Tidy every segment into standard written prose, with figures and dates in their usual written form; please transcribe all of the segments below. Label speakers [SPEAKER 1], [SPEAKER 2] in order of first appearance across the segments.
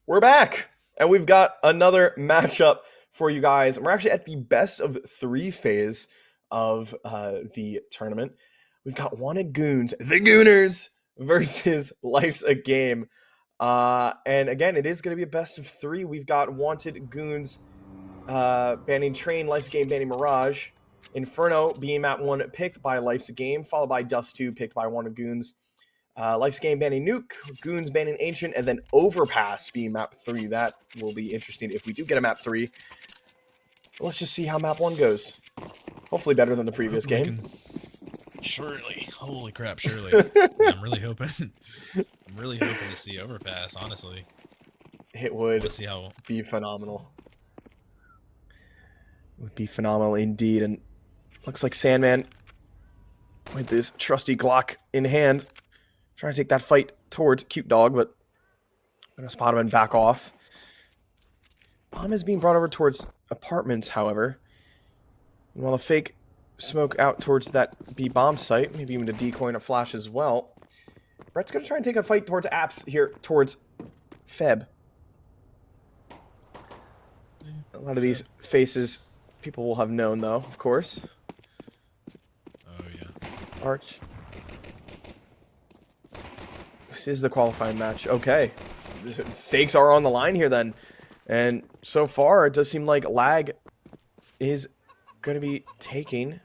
[SPEAKER 1] We're back, and we've got another matchup for you guys. We're actually at the best of three phase of the tournament. We've got Wanted Goons, the Gooners, versus Life's a Game. And again, it is going to be a best of three. We've got Wanted Goons banning Train, Life's a Game banning Mirage, Inferno being map 1 picked by Life's a Game, followed by Dust 2 picked by Wanted Goons. Life's Game banning Nuke, Goons banning Ancient, and then Overpass being map 3. That will be interesting if we do get a map 3. Let's just see how map 1 goes. Hopefully better than the previous game.
[SPEAKER 2] Surely. Holy crap, surely. Yeah, I'm really hoping to see Overpass, honestly.
[SPEAKER 1] It would
[SPEAKER 2] Let's see how
[SPEAKER 1] be phenomenal. It would be phenomenal indeed. And looks like Sandman with this trusty Glock in hand, trying to take that fight towards Cute Dog, but I'm going to spot him and back off. Bomb is being brought over towards apartments, however. And while the fake smoke out towards that B-bomb site, maybe even a decoy and a flash as well, Brett's going to try and take a fight towards Apps here, towards Feb. A lot of these faces people will have known, though, of course.
[SPEAKER 2] Oh, yeah.
[SPEAKER 1] Arch. This is the qualifying match. Okay. The stakes are on the line here, then. And so far, it does seem like Lag is going to be taking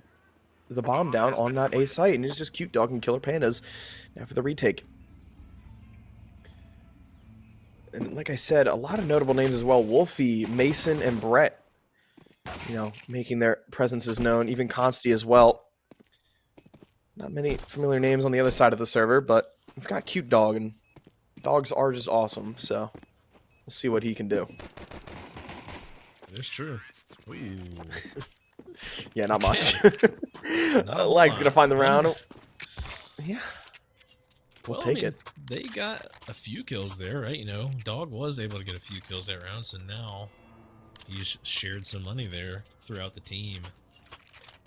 [SPEAKER 1] the bomb down on that A site. And it's just Cute Dog and Killer Pandas now for the retake. And like I said, a lot of notable names as well. Wolfie, Mason, and Brett, you know, making their presences known. Even Consti as well. Not many familiar names on the other side of the server, but we've got Cute Dog, and dogs are just awesome, so we'll see what he can do.
[SPEAKER 2] It's true. Ooh.
[SPEAKER 1] Yeah, not much.
[SPEAKER 2] Not
[SPEAKER 1] Lag's going to find the round. Yeah. We'll take it.
[SPEAKER 2] They got a few kills there, right? You know, Dog was able to get a few kills that round, so now he's shared some money there throughout the team.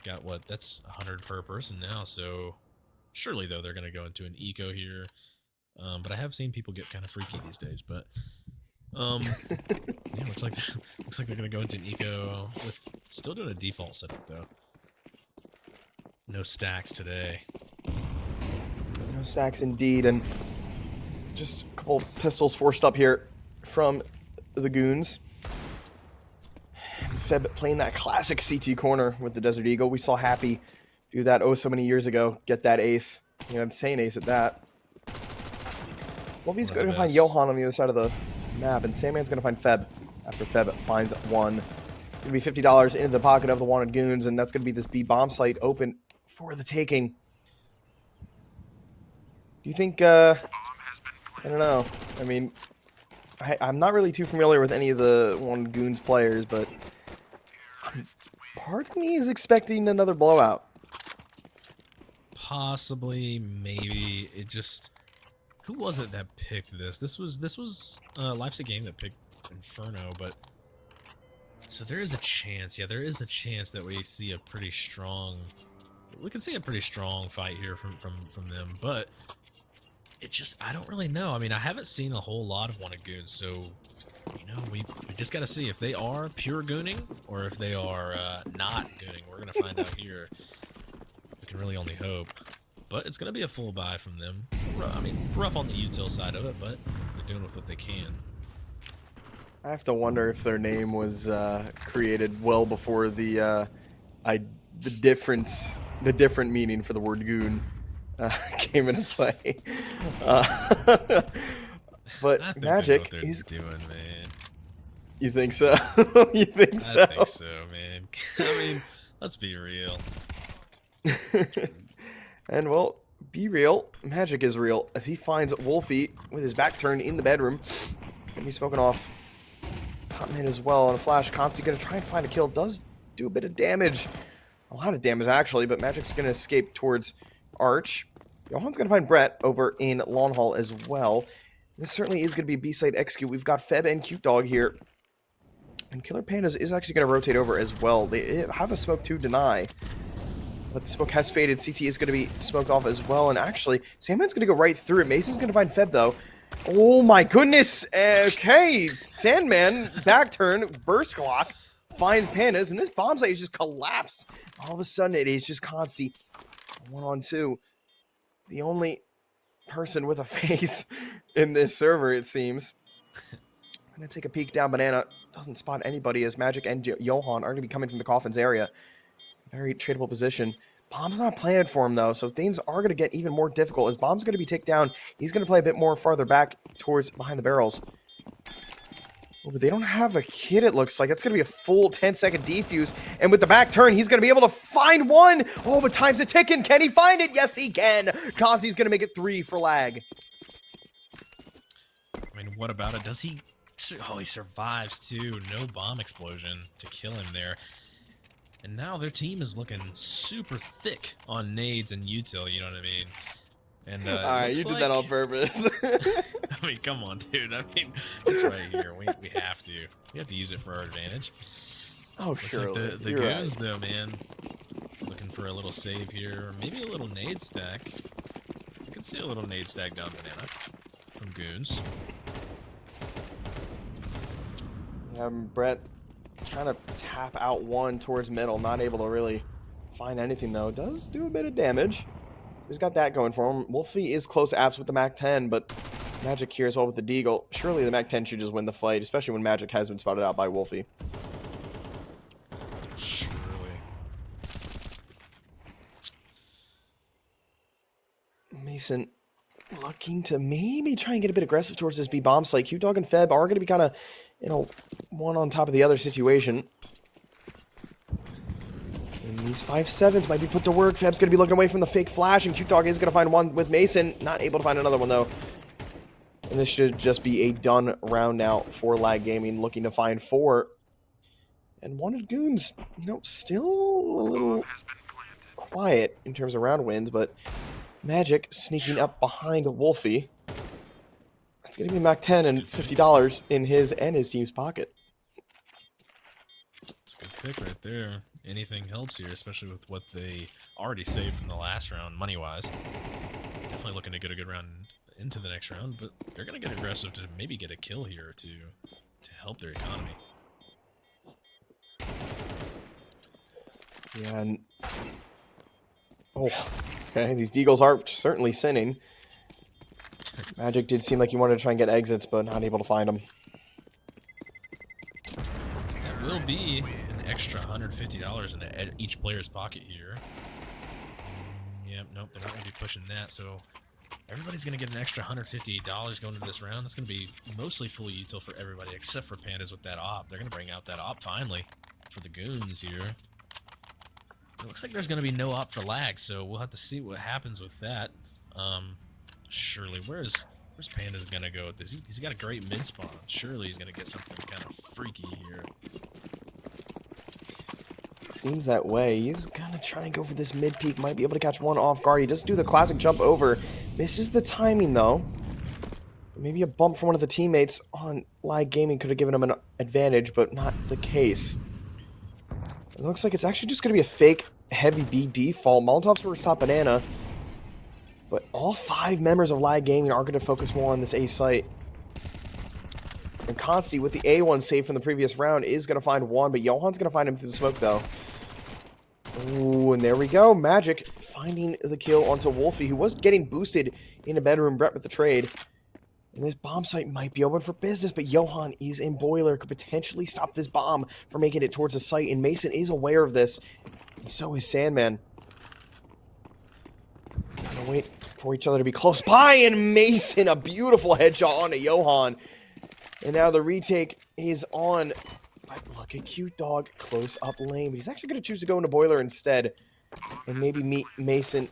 [SPEAKER 2] Got what? That's 100 per person now, so surely, though, they're going to go into an eco here. But I have seen people get kind of freaky these days, but yeah, looks like they're going to go into an eco with still doing a default setup, though. No stacks today.
[SPEAKER 1] No stacks indeed, and just a couple pistols forced up here from the Goons. Feb playing that classic CT corner with the Desert Eagle. We saw Happy do that oh so many years ago. Get that ace. You know, insane ace at that. Wolfie's going to find Johan on the other side of the map, and Sandman's going to find Feb after Feb finds one. It's going to be $50 into the pocket of the Wanted Goons, and that's going to be this B-bomb site open for the taking. Do you think, I don't know. I mean, I'm not really too familiar with any of the Wanted Goons players, but part of me is expecting another blowout.
[SPEAKER 2] Possibly, maybe. It just... Who was it that picked this? This was Life's a Game that picked Inferno, but... So there is a chance, yeah, there is a chance that we see a pretty strong... We can see a pretty strong fight here from them, but... It just, I don't really know. I mean, I haven't seen a whole lot of Wanted Goons, so, you know, we just got to see if they are pure gooning or if they are not gooning. We're going to find out here. We can really only hope. But it's going to be a full buy from them. I mean, rough on the util side of it, but they're doing with what they can.
[SPEAKER 1] I have to wonder if their name was created well before the different meaning for the word goon came into play. But Magic is
[SPEAKER 2] doing, man.
[SPEAKER 1] You think so? You think so?
[SPEAKER 2] I think so, man. I mean, let's be real.
[SPEAKER 1] And well, be real. Magic is real as he finds Wolfie with his back turned in the bedroom. Gonna be smoking off top mid as well on a flash. Constantly gonna try and find a kill. Does do a bit of damage. A lot of damage actually, but Magic's gonna escape towards Arch. Johan's going to find Brett over in Lawn Hall as well. This certainly is going to be B-side execute. We've got Feb and Cute Dog here. And Killer Pandas is actually going to rotate over as well. They have a smoke to deny. But the smoke has faded. CT is going to be smoked off as well. And actually, Sandman's going to go right through it. Mason's going to find Feb, though. Oh my goodness. Okay, Sandman back turn burst Glock finds Pandas, and this bomb site is just collapsed. All of a sudden, it is just Consti 1-on-2. The only person with a face in this server, it seems. I'm gonna take a peek down banana. Doesn't spot anybody as Magic and Johan are gonna be coming from the coffins area. Very tradable position. Bomb's not planted for him though, so things are gonna get even more difficult. As Bomb's gonna be ticked down, he's gonna play a bit more farther back towards behind the barrels. Oh, but they don't have a kid, it looks like. That's going to be a full 10-second defuse. And with the back turn, he's going to be able to find one. Oh, but time's a ticking. Can he find it? Yes, he can. Kazi's going to make it 3 for lag.
[SPEAKER 2] I mean, what about it? Does he... Oh, he survives, too. No bomb explosion to kill him there. And now their team is looking super thick on nades and util, you know what I mean? And,
[SPEAKER 1] Alright, you did that on purpose.
[SPEAKER 2] I mean, come on, dude. I mean, it's right here. We have to. We have to use it for our advantage.
[SPEAKER 1] Oh, sure.
[SPEAKER 2] Like the Goons, though, man. Looking for a little save here. Maybe a little nade stack. I can see a little nade stack down banana from Goons.
[SPEAKER 1] Brett trying to tap out one towards middle. Not able to really find anything, though. Does do a bit of damage. He's got that going for him. Wolfie is close apps with the MAC-10, but Magic here as well with the Deagle. Surely the MAC-10 should just win the fight, especially when Magic has been spotted out by Wolfie.
[SPEAKER 2] Surely.
[SPEAKER 1] Mason looking to maybe try and get a bit aggressive towards this B-bomb site. Q-Dog and Feb are going to be kind of, you know, one on top of the other situation. And these 5-7s might be put to work. Feb's going to be looking away from the fake flash, and Q-Dog is going to find one with Mason. Not able to find another one, though. And this should just be a done round now for Lag Gaming, looking to find 4. And Wanted Goons, you know, still a little quiet in terms of round wins, but Magic sneaking up behind Wolfie. That's going to be MAC-10 and $50 in his and his team's pocket.
[SPEAKER 2] It's a good pick right there. Anything helps here, especially with what they already saved from the last round, money-wise. Definitely looking to get a good round into the next round, but they're going to get aggressive to maybe get a kill here or two to help their economy.
[SPEAKER 1] Yeah, and... Oh, okay, these Deagles are certainly sinning. Magic did seem like he wanted to try and get exits, but not able to find them.
[SPEAKER 2] That will be an extra $150 in each player's pocket here. Yep, nope, they're not going to be pushing that, so everybody's going to get an extra $150 going into this round. That's going to be mostly full util for everybody, except for Pandas with that op. They're going to bring out that op finally for the Goons here. It looks like there's going to be no op for lag, so we'll have to see what happens with that. Surely, where's Pandas going to go with this? He's got a great mid spawn. Surely he's going to get something kind of freaky here.
[SPEAKER 1] Seems that way. He's gonna try and go for this mid peak. Might be able to catch one off guard. He does do the classic jump over. Misses the timing though. Maybe a bump from one of the teammates on Lag Gaming could have given him an advantage, but not the case. It looks like it's actually just gonna be a fake heavy B default. Molotov's towards top banana. But all 5 members of Lag Gaming are going to focus more on this A site. And Consti, with the A1 save from the previous round, is going to find one, but Johan's going to find him through the smoke, though. Ooh, and there we go. Magic finding the kill onto Wolfie, who was getting boosted in a bedroom Brett with the trade. And this bomb site might be open for business, but Johan is in boiler, could potentially stop this bomb from making it towards the site, and Mason is aware of this. And so is Sandman. Gonna wait for each other to be close by, and Mason, a beautiful headshot onto Johan. And now the retake is on. But look at Cute Dog close up lane. But he's actually going to choose to go into Boiler instead. And maybe meet Mason.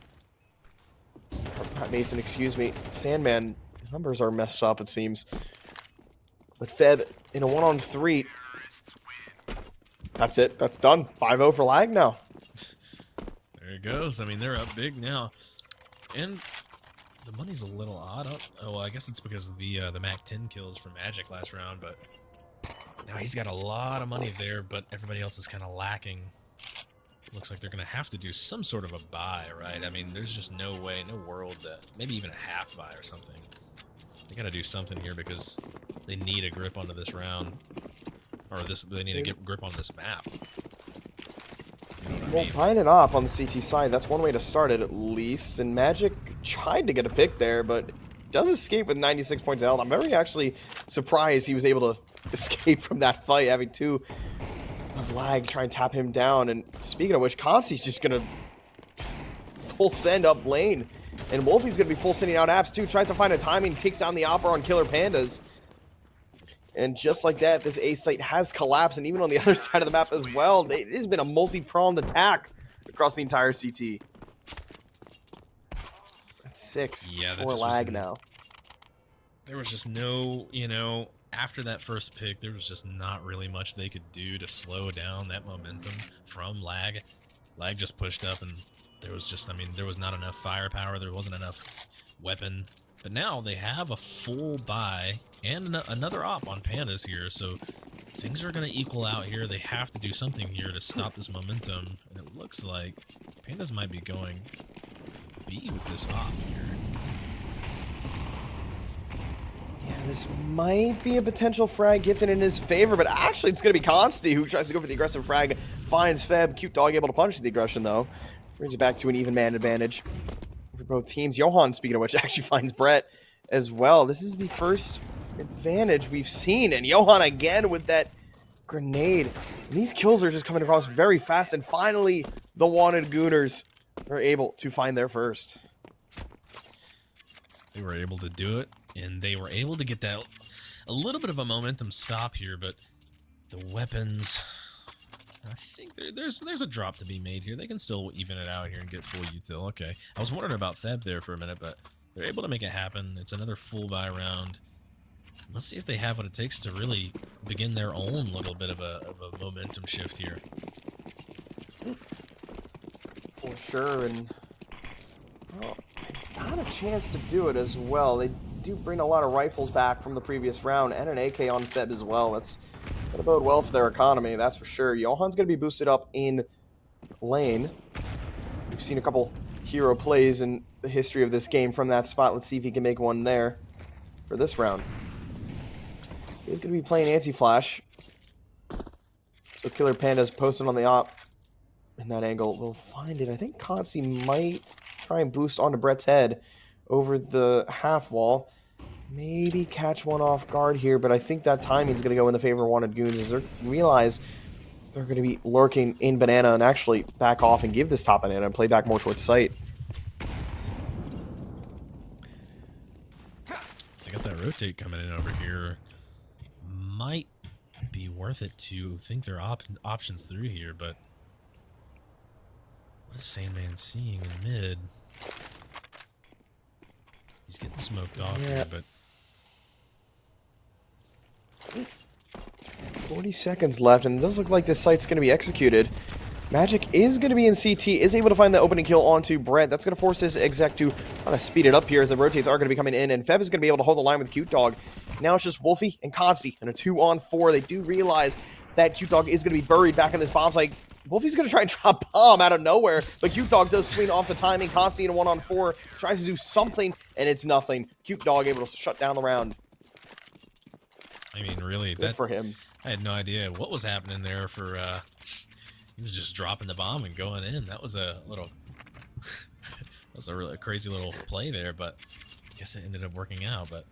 [SPEAKER 1] Or not Mason, excuse me. Sandman. Numbers are messed up, it seems. But Feb in a 1-on-3. That's it. That's done. 5-0 for Lag now.
[SPEAKER 2] There it goes. I mean, they're up big now. And the money's a little odd. Oh, well, I guess it's because of the MAC-10 kills from Magic last round, but now he's got a lot of money there, but everybody else is kind of lacking. Looks like they're going to have to do some sort of a buy, right? I mean, there's just no way, no world that, maybe even a half buy or something. They gotta do something here because they need a grip onto this round. Or they need to get grip on this map. You know what I
[SPEAKER 1] Well,
[SPEAKER 2] mean?
[SPEAKER 1] buying it up on the CT side, that's one way to start it at least. And Magic tried to get a pick there, but does escape with 96 points of health. I'm very actually surprised he was able to escape from that fight, having 2 of lag try and tap him down. And speaking of which, Consti's just going to full send up lane. And Wolfie's going to be full sending out apps too. Tries to find a timing, takes down the Opera on Killer Pandas. And just like that, this A site has collapsed, and even on the other side of the map as well, it has been a multi-pronged attack across the entire CT. That's 6
[SPEAKER 2] Yeah, that
[SPEAKER 1] for
[SPEAKER 2] just
[SPEAKER 1] lag
[SPEAKER 2] was
[SPEAKER 1] now.
[SPEAKER 2] There was just no, you know, after that first pick, there was just not really much they could do to slow down that momentum from lag. Lag just pushed up, and there was just, I mean, there was not enough firepower, there wasn't enough weapon. But now they have a full buy and another op on Pandas here, so things are going to equal out here. They have to do something here to stop this momentum, and it looks like Pandas might be going B with this op here.
[SPEAKER 1] Yeah, this might be a potential frag gifted in his favor, but actually it's going to be Consti who tries to go for the aggressive frag, finds Feb. Cute Dog able to punish the aggression, though. Brings it back to an even man advantage for both teams. Johan, speaking of which, actually finds Brett as well. This is the first advantage we've seen, and Johan again with that grenade. And these kills are just coming across very fast, and finally the wanted Gooners are able to find their first.
[SPEAKER 2] They were able to do it, and they were able to get that a little bit of a momentum stop here, but the weapons, I think there's a drop to be made here. They can still even it out here and get full util. Okay, I was wondering about Theb there for a minute, but they're able to make it happen. It's another full buy round. Let's see if they have what it takes to really begin their own little bit of a momentum shift here.
[SPEAKER 1] For sure, and well, got a chance to do it as well. They do bring a lot of rifles back from the previous round, and an AK on Feb as well. That's going to bode well for their economy, that's for sure. Johan's going to be boosted up in lane. We've seen a couple hero plays in the history of this game from that spot. Let's see if he can make one there for this round. He's going to be playing anti-flash. So Killer Panda's posted on the op in that angle. We'll find it. I think Consi might try and boost onto Brett's head over the half wall. Maybe catch one off guard here, but I think that timing's going to go in the favor of wanted Goons as they realize they're going to be lurking in banana and actually back off and give this top banana and play back more towards site.
[SPEAKER 2] They got that rotate coming in over here. Might be worth it to think their options through here, but what is Sandman seeing in mid? He's getting smoked off here, but
[SPEAKER 1] 40 seconds left, and it does look like this site's going to be executed. Magic is going to be in CT, is able to find the opening kill onto Brett. That's going to force his exec to kind of speed it up here as the rotates are going to be coming in, and Feb is going to be able to hold the line with Cute Dog. Now it's just Wolfie and Consti in a 2-on-4. They do realize that Cute Dog is going to be buried back in this bomb site. Wolfie's going to try and drop bomb out of nowhere, but Cute Dog does swing off the timing. Consti in a 1-on-4 tries to do something, and it's nothing. Cute Dog able to shut down the round.
[SPEAKER 2] I mean, really,
[SPEAKER 1] Good for him.
[SPEAKER 2] I had no idea what was happening there for, he was just dropping the bomb and going in. That was a little, that was a really crazy little play there, but I guess it ended up working out, but.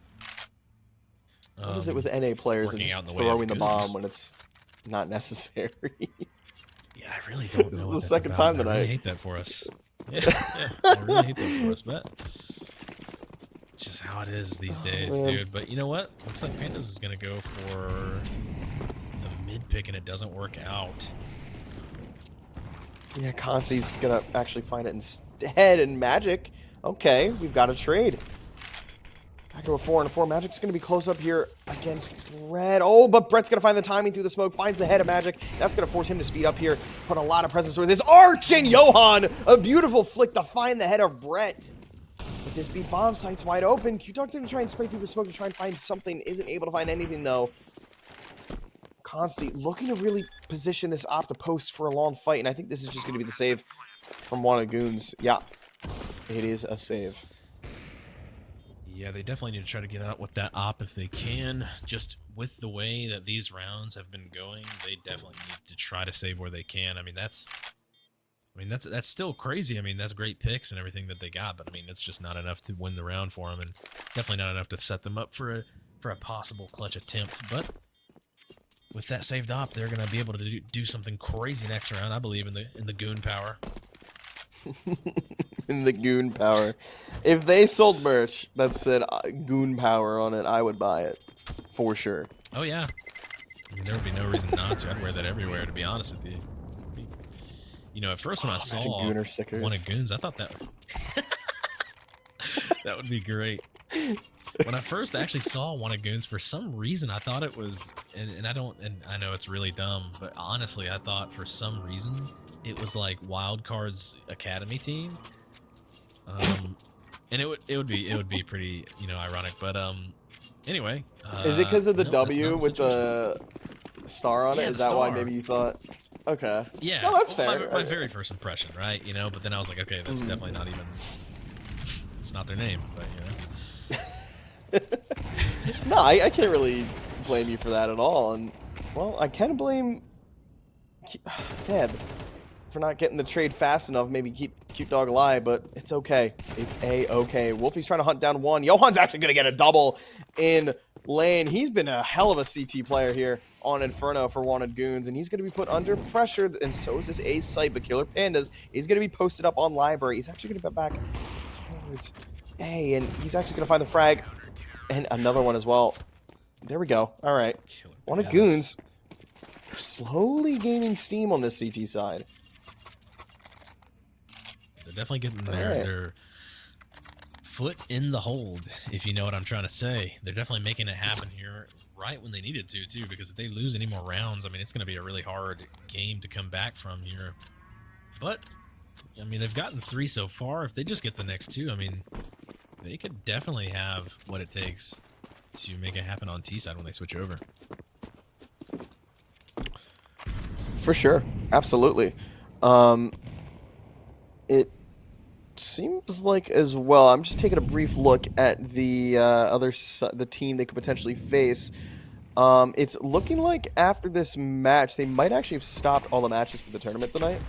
[SPEAKER 1] What is it with NA players and just throwing the bomb when it's not necessary?
[SPEAKER 2] Yeah, I really don't know.
[SPEAKER 1] This is
[SPEAKER 2] what
[SPEAKER 1] the
[SPEAKER 2] that's
[SPEAKER 1] second
[SPEAKER 2] about.
[SPEAKER 1] time tonight.
[SPEAKER 2] I really hate that for us. Yeah, I really hate that for us, but it's just how it is these days, dude. But you know what? Looks like Pandas is gonna go for the mid pick, and it doesn't work out.
[SPEAKER 1] Yeah, Consti's gonna actually find it instead, and Magic. Okay, we've got a trade. Back to a 4-on-4. Magic's going to be close up here against Brett. Oh, but Brett's going to find the timing through the smoke. Finds the head of Magic. That's going to force him to speed up here. Put a lot of presence with this arch and Johan. A beautiful flick to find the head of Brett. But this B bomb site's wide open. Q-Dog's going to try and spray through the smoke to try and find something. Isn't able to find anything, though. Consti looking to really position this op to post for a long fight. And I think this is just going to be the save from one of Goons. Yeah, it is a save.
[SPEAKER 2] Yeah, they definitely need to try to get out with that op if they can. Just with the way that these rounds have been going, they definitely need to try to save where they can. That's still crazy. I mean, that's great picks and everything that they got, but I mean, it's just not enough to win the round for them, and definitely not enough to set them up for a possible clutch attempt. But with that saved op, they're gonna be able to do something crazy next round. I believe in the goon power.
[SPEAKER 1] In the goon power. If they sold merch that said goon power on it, I would buy it for sure.
[SPEAKER 2] Oh yeah. I mean, there would be no reason not to. I'd wear that everywhere, to be honest with you. You know, at first when I saw
[SPEAKER 1] Gooner stickers.
[SPEAKER 2] one of Goons, I thought that that would be great. When I first actually saw one of Goons, for some reason I thought it was, and I know it's really dumb, but honestly I thought for some reason it was like Wildcard's academy team. And it would be pretty, you know, ironic, but anyway.
[SPEAKER 1] Is it because of the
[SPEAKER 2] no,
[SPEAKER 1] W with the star on it?
[SPEAKER 2] Yeah,
[SPEAKER 1] is
[SPEAKER 2] the
[SPEAKER 1] that why
[SPEAKER 2] star.
[SPEAKER 1] maybe you thought? Okay.
[SPEAKER 2] Yeah.
[SPEAKER 1] No, that's
[SPEAKER 2] well,
[SPEAKER 1] fair.
[SPEAKER 2] My very first impression, right? You know, but then I was like, okay, that's definitely not even. It's not their name, but you know.
[SPEAKER 1] No, I can't really blame you for that at all. And well, I can blame Deb for not getting the trade fast enough. Maybe keep Cute Dog alive, but it's okay. It's a-okay. Wolfie's trying to hunt down one. Johan's actually going to get a double in lane. He's been a hell of a CT player here on Inferno for Wanted Goons, and he's going to be put under pressure, and so is this A site, but Killer Pandas is going to be posted up on Library. He's actually going to be back towards A, and he's actually going to find the frag, and another one as well. There we go. All right. Wanted Goons slowly gaining steam on this CT side.
[SPEAKER 2] They're definitely getting their foot in the hold, if you know what I'm trying to say. They're definitely making it happen here right when they needed to, too, because if they lose any more rounds, I mean, it's going to be a really hard game to come back from here. But, I mean, they've gotten 3 so far. If they just get the next 2, I mean, they could definitely have what it takes to make it happen on T-side when they switch over.
[SPEAKER 1] For sure. Absolutely. It seems like as well, I'm just taking a brief look at the the team they could potentially face. It's looking like after this match, they might actually have stopped all the matches for the tournament tonight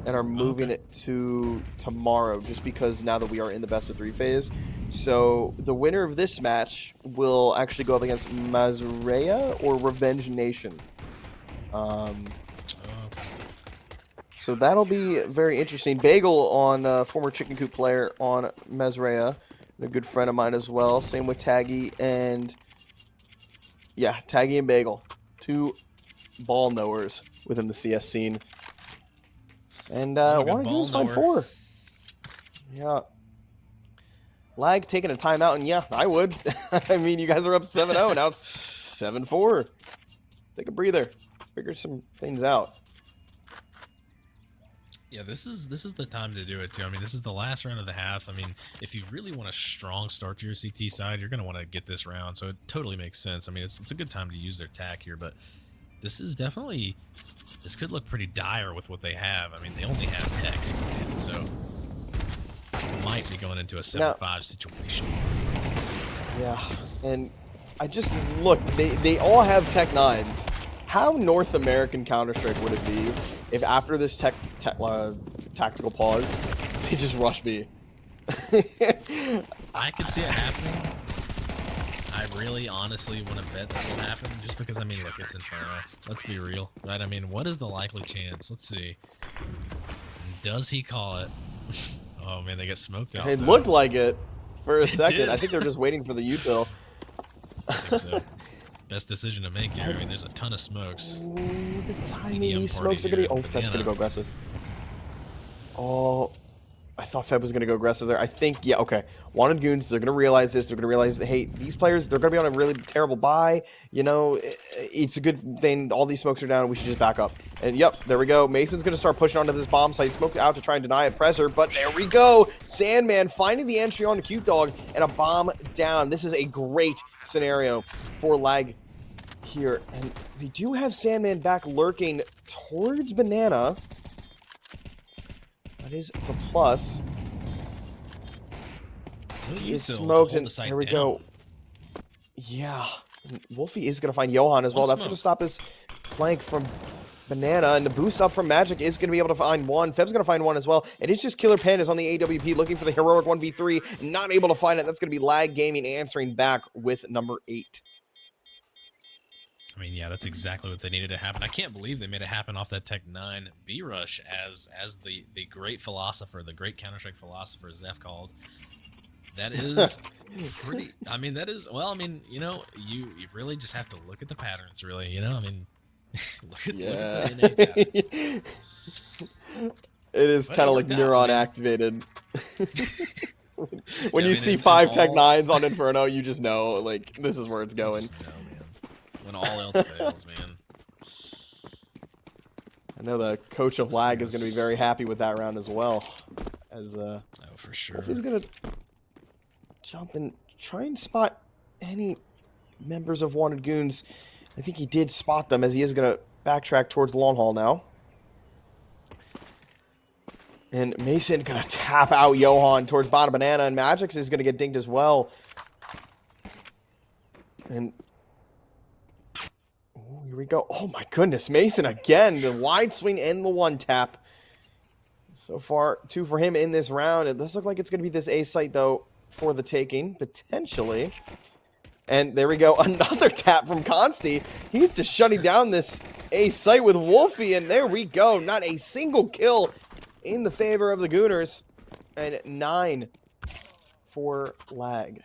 [SPEAKER 1] and are moving it to tomorrow, just because now that we are in the best of 3 phase. So the winner of this match will actually go up against Mazrea or Revenge Nation. So that'll be very interesting. Bagel on former Chicken Coop player on Mazrea, a good friend of mine as well. Same with Taggy and yeah, Taggy and Bagel, 2 ball knowers within the CS scene. And Wanted Goons find 4. Yeah. Lag taking a timeout, and yeah, I would. I mean, you guys are up 7-0, now it's 7-4. Take a breather, figure some things out.
[SPEAKER 2] Yeah, this is the time to do it, too. I mean, this is the last round of the half. I mean, if you really want a strong start to your CT side, you're going to want to get this round, so it totally makes sense. I mean, it's a good time to use their tack here, but this is definitely... This could look pretty dire with what they have. I mean, they only have tech, so might be going into a 7-5 situation.
[SPEAKER 1] Yeah, and I just looked. They all have Tech 9s. How North American Counter-Strike would it be if after this tactical pause, they just rush B?
[SPEAKER 2] I could see it happening. I really honestly want to bet that will happen, just because, I mean, look, it's Inferno. Let's be real, right? I mean, what is the likely chance? Let's see. Does he call it? Oh, man, they get smoked out.
[SPEAKER 1] It looked like it for a second.
[SPEAKER 2] Did.
[SPEAKER 1] I think they're just waiting for the util.
[SPEAKER 2] I think so. Best decision to make here. I mean, there's a ton of smokes.
[SPEAKER 1] Ooh, the timing these smokes are going to be... Oh, Feb's going to go aggressive. Oh... I thought Feb was going to go aggressive there. I think, yeah, okay. Wanted Goons, they're going to realize this. They're going to realize that, hey, these players, they're going to be on a really terrible buy. You know, it's a good thing. All these smokes are down. We should just back up. And, yep, there we go. Mason's going to start pushing onto this bomb site. Smoke out to try and deny a pressure, but there we go. Sandman finding the entry on the Cute Dog and a bomb down. This is a great scenario for lag here. And they do have Sandman back lurking towards Banana. That is the plus. He is
[SPEAKER 2] Util to
[SPEAKER 1] smoked,
[SPEAKER 2] hold
[SPEAKER 1] and
[SPEAKER 2] the side
[SPEAKER 1] here we
[SPEAKER 2] down.
[SPEAKER 1] go. Yeah, and Wolfie is going to find Johan as well.
[SPEAKER 2] One
[SPEAKER 1] That's going to
[SPEAKER 2] smoke.
[SPEAKER 1] stop his flank from Banana, and the boost up from Magic is going to be able to find one. Feb's going to find one as well, and it's just Killer Pandas on the AWP looking for the heroic 1v3, not able to find it. That's going to be Lag Gaming answering back with number 8.
[SPEAKER 2] I mean, yeah, that's exactly what they needed to happen. I can't believe they made it happen off that Tech 9 B rush as the great philosopher, the great Counter-Strike philosopher, Zeph called. That is pretty. I mean, that is well. I mean, you know, you really just have to look at the patterns, really. You know, I mean, look at the NA patterns.
[SPEAKER 1] It is
[SPEAKER 2] But
[SPEAKER 1] kind
[SPEAKER 2] it
[SPEAKER 1] of like
[SPEAKER 2] worked out.
[SPEAKER 1] neuron
[SPEAKER 2] I mean,
[SPEAKER 1] activated. When
[SPEAKER 2] yeah,
[SPEAKER 1] you
[SPEAKER 2] I mean,
[SPEAKER 1] see
[SPEAKER 2] and
[SPEAKER 1] 5 Tech
[SPEAKER 2] all,
[SPEAKER 1] 9s on Inferno, you just know, like, this is where it's
[SPEAKER 2] you
[SPEAKER 1] going.
[SPEAKER 2] just know, man. When all else fails, man.
[SPEAKER 1] I know the coach of Lag is going to be very happy with that round as well. As
[SPEAKER 2] Oh, for sure.
[SPEAKER 1] Wolfie's going to jump and try and spot any members of Wanted Goons. I think he did spot them, as he is going to backtrack towards the long haul now. And Mason going to tap out Johan towards bottom Banana, and Magix is going to get dinged as well. And oh, here we go. Oh my goodness, Mason again. The wide swing and the one tap. So far, 2 for him in this round. It does look like it's going to be this A site, though, for the taking, potentially. And there we go. Another tap from Consti. He's just shutting down this A site with Wolfie, and there we go. Not a single kill in the favor of the Gooners. And 9 for Lag.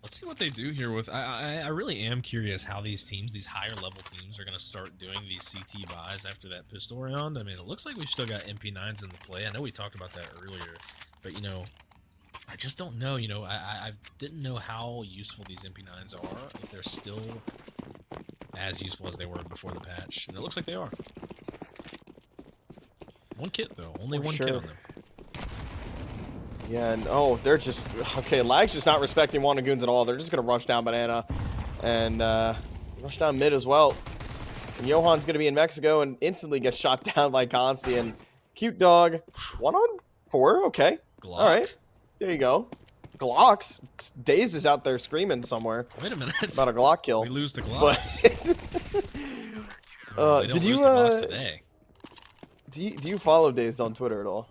[SPEAKER 2] Let's see what they do here with. I really am curious how these teams, these higher level teams, are going to start doing these CT buys after that pistol round. I mean, it looks like we've still got MP9s in the play. I know we talked about that earlier, but you know, I just don't know. You know, I didn't know how useful these MP9s are, if they're still as useful as they were before the patch, and it looks like they are. One kit though, only one kit on them.
[SPEAKER 1] Yeah, and oh, they're just okay. Lag's just not respecting Wanted Goons at all. They're just gonna rush down Banana and rush down mid as well. And Johan's gonna be in Mexico and instantly gets shot down by Consti. And Cute Dog, 1-on-4. Okay,
[SPEAKER 2] Glock.
[SPEAKER 1] all right, there you go. Glocks. Dazed is out there screaming somewhere.
[SPEAKER 2] Wait a minute.
[SPEAKER 1] About a Glock kill.
[SPEAKER 2] We lose the Glocks.
[SPEAKER 1] Did you
[SPEAKER 2] lose the Glocks today.
[SPEAKER 1] Do you follow Dazed on Twitter at all?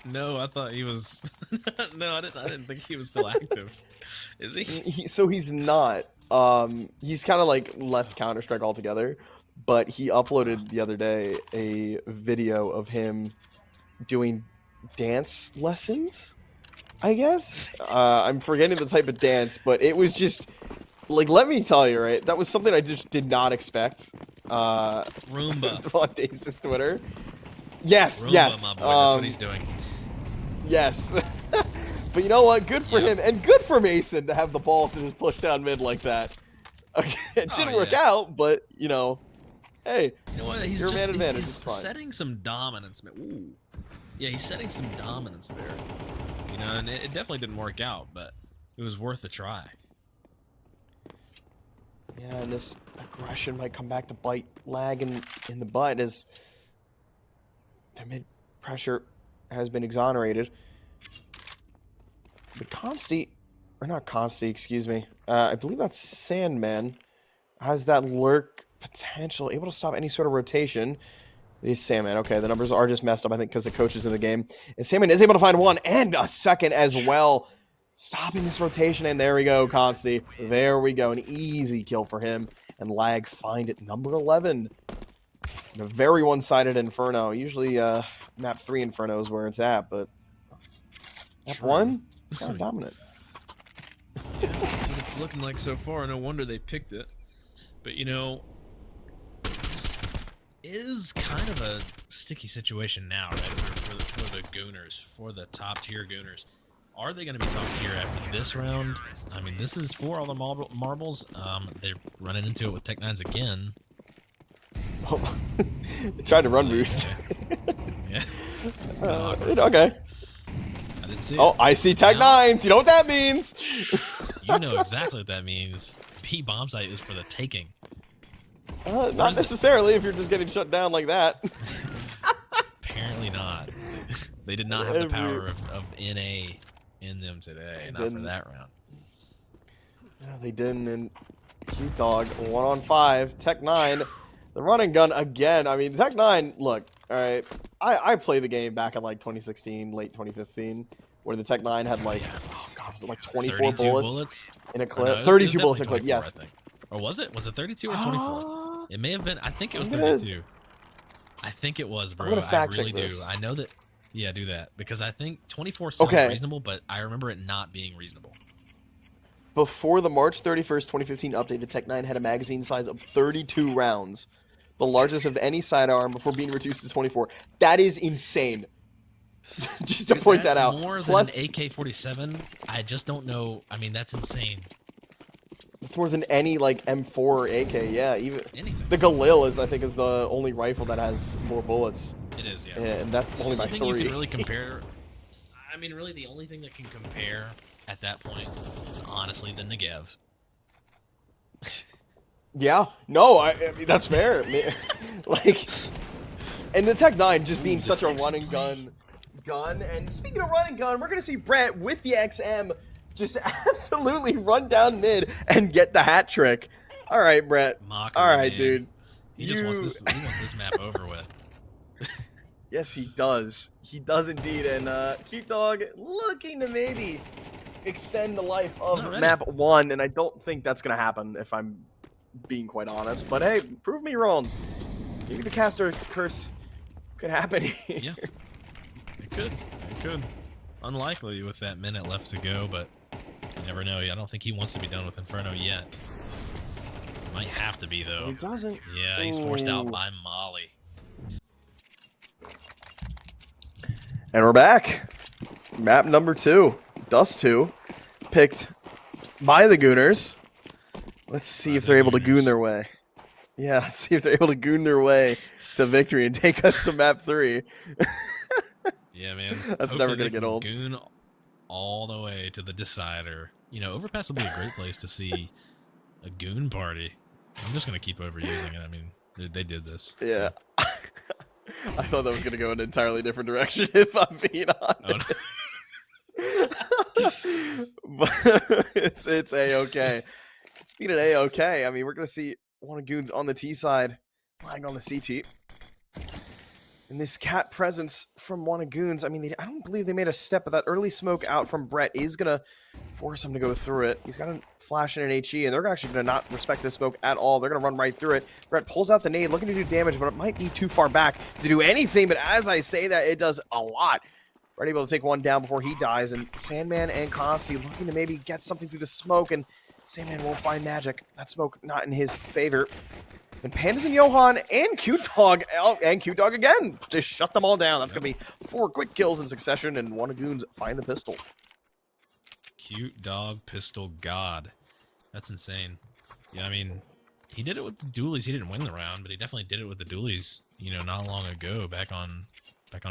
[SPEAKER 2] No, I thought he was. No, I didn't think he was still active. Is he?
[SPEAKER 1] So he's not. He's kind of like left Counter-Strike altogether, but he uploaded the other day a video of him doing dance lessons, I guess. I'm forgetting the type of dance, but it was just like, let me tell you, right? That was something I just did not expect.
[SPEAKER 2] Roomba.
[SPEAKER 1] On Dazed's Twitter. Yes,
[SPEAKER 2] Roomba,
[SPEAKER 1] yes.
[SPEAKER 2] my boy. That's what he's doing.
[SPEAKER 1] Yes. But you know what? Good for him, and good for Mason to have the balls to just push down mid like that. Okay, it didn't work out, but, you know, hey,
[SPEAKER 2] you know what? He's
[SPEAKER 1] your
[SPEAKER 2] just
[SPEAKER 1] man advantage.
[SPEAKER 2] he's
[SPEAKER 1] It's fine.
[SPEAKER 2] setting some dominance. Ooh. Yeah, he's setting some dominance there. You know, and it definitely didn't work out, but it was worth a try.
[SPEAKER 1] Yeah, and this aggression might come back to bite Lag in the butt as their mid pressure has been exonerated. But Consti, or not Consti, excuse me. I believe that's Sandman. Has that lurk potential, able to stop any sort of rotation. It is Sandman. Okay, the numbers are just messed up, I think, because the coach is in the game. And Sandman is able to find one and a second as well. Stopping this rotation, and there we go, Consti. There we go, an easy kill for him. And Lag find it, number 11. In a very one-sided Inferno. Usually map 3 Inferno is where it's at, but map 1, kind of dominant.
[SPEAKER 2] Yeah, that's what it's looking like so far. No wonder they picked it. But, you know, this is kind of a sticky situation now, right, for the Gooners, for the top-tier Gooners. Are they going to be top tier after this round? I mean, this is for all the marbles. They're running into it with Tech 9s again.
[SPEAKER 1] Oh, they tried to run boost.
[SPEAKER 2] Yeah.
[SPEAKER 1] Okay.
[SPEAKER 2] I didn't see it.
[SPEAKER 1] Oh, I see Tech 9s. You know what that means?
[SPEAKER 2] You know exactly what that means. P bomb site is for the taking.
[SPEAKER 1] Not necessarily if you're just getting shut down like that.
[SPEAKER 2] Apparently not. They did not have the power of NA in them today. Not for that round.
[SPEAKER 1] No, they didn't. And Cute Dog, 1-on-5. Tech 9, the run and gun again. I mean, Tech 9, look, all right. I played the game back in like 2016, late 2015, where the Tech 9 had like, oh god, was it like 24 bullets in a clip?
[SPEAKER 2] No,
[SPEAKER 1] 32 bullets in a clip, yes.
[SPEAKER 2] I think. Or was it? Was it 32 or 24? It may have been. I think it was 32. I think it was, bro. I really do. I know that. Yeah, do that. Because I think 24 sounds reasonable, but I remember it not being reasonable.
[SPEAKER 1] Before the March 31st, 2015 update, the Tech 9 had a magazine size of 32 rounds. The largest of any sidearm before being reduced to 24. That is insane. Just to point that out.
[SPEAKER 2] More than an AK-47. I just don't know. I mean, that's insane.
[SPEAKER 1] It's more than any like M4 or AK. Yeah, even
[SPEAKER 2] anything.
[SPEAKER 1] The Galil is, I think, is the only rifle that has more bullets.
[SPEAKER 2] It is, yeah.
[SPEAKER 1] And that's only by 3.
[SPEAKER 2] The only thing you can really compare. I mean, really, the only thing that can compare at that point is honestly the Negev.
[SPEAKER 1] Yeah, no, I mean, that's fair. Like, and the Tech 9 just being such a run and gun. And speaking of run and gun, we're gonna see Brett with the XM just absolutely run down mid and get the hat trick. All right, Brett. All right, dude.
[SPEAKER 2] He just wants this. He wants this map over with.
[SPEAKER 1] Yes, he does. He does indeed. And Cute Dog looking to maybe extend the life of map 1, and I don't think that's gonna happen if I'm being quite honest. But hey, prove me wrong. Maybe the caster curse could happen here.
[SPEAKER 2] Yeah, it could. It could. Unlikely with that minute left to go, but you never know. I don't think he wants to be done with Inferno yet. Might have to be though.
[SPEAKER 1] He doesn't.
[SPEAKER 2] Yeah, he's forced out by Molly.
[SPEAKER 1] And we're back. Map number 2, Dust 2, picked by the Gooners. Let's see if they're able to goon their way. Yeah, let's see if they're able to goon their way to victory and take us to map 3.
[SPEAKER 2] Yeah, man.
[SPEAKER 1] That's never going to get old.
[SPEAKER 2] Goon all the way to the decider. You know, Overpass would be a great place to see a goon party. I'm just going to keep overusing it. I mean, they did this.
[SPEAKER 1] Yeah. So. I thought that was going to go in an entirely different direction, if I'm being honest. Oh, no. But it's A-okay. Speaking of A-okay, I mean, we're going to see one of Goons on the T side, lying on the CT. And this cat presence from one of Goons, I mean, I don't believe they made a step, but that early smoke out from Brett is going to force him to go through it. He's got a flash and an HE, and they're actually going to not respect this smoke at all. They're going to run right through it. Brett pulls out the nade, looking to do damage, but it might be too far back to do anything. But as I say that, it does a lot. Brett able to take one down before he dies, and Sandman and Consti looking to maybe get something through the smoke, and Sandman won't find magic. That smoke not in his favor. And Pandas and Johan and Cute Dog, and Cute Dog again, just shut them all down. That's going to be 4 quick kills in succession, and one of Goons find the pistol.
[SPEAKER 2] Cute Dog Pistol God. That's insane. Yeah, I mean, he did it with the dualies. He didn't win the round, but he definitely did it with the dualies, you know, not long ago, back on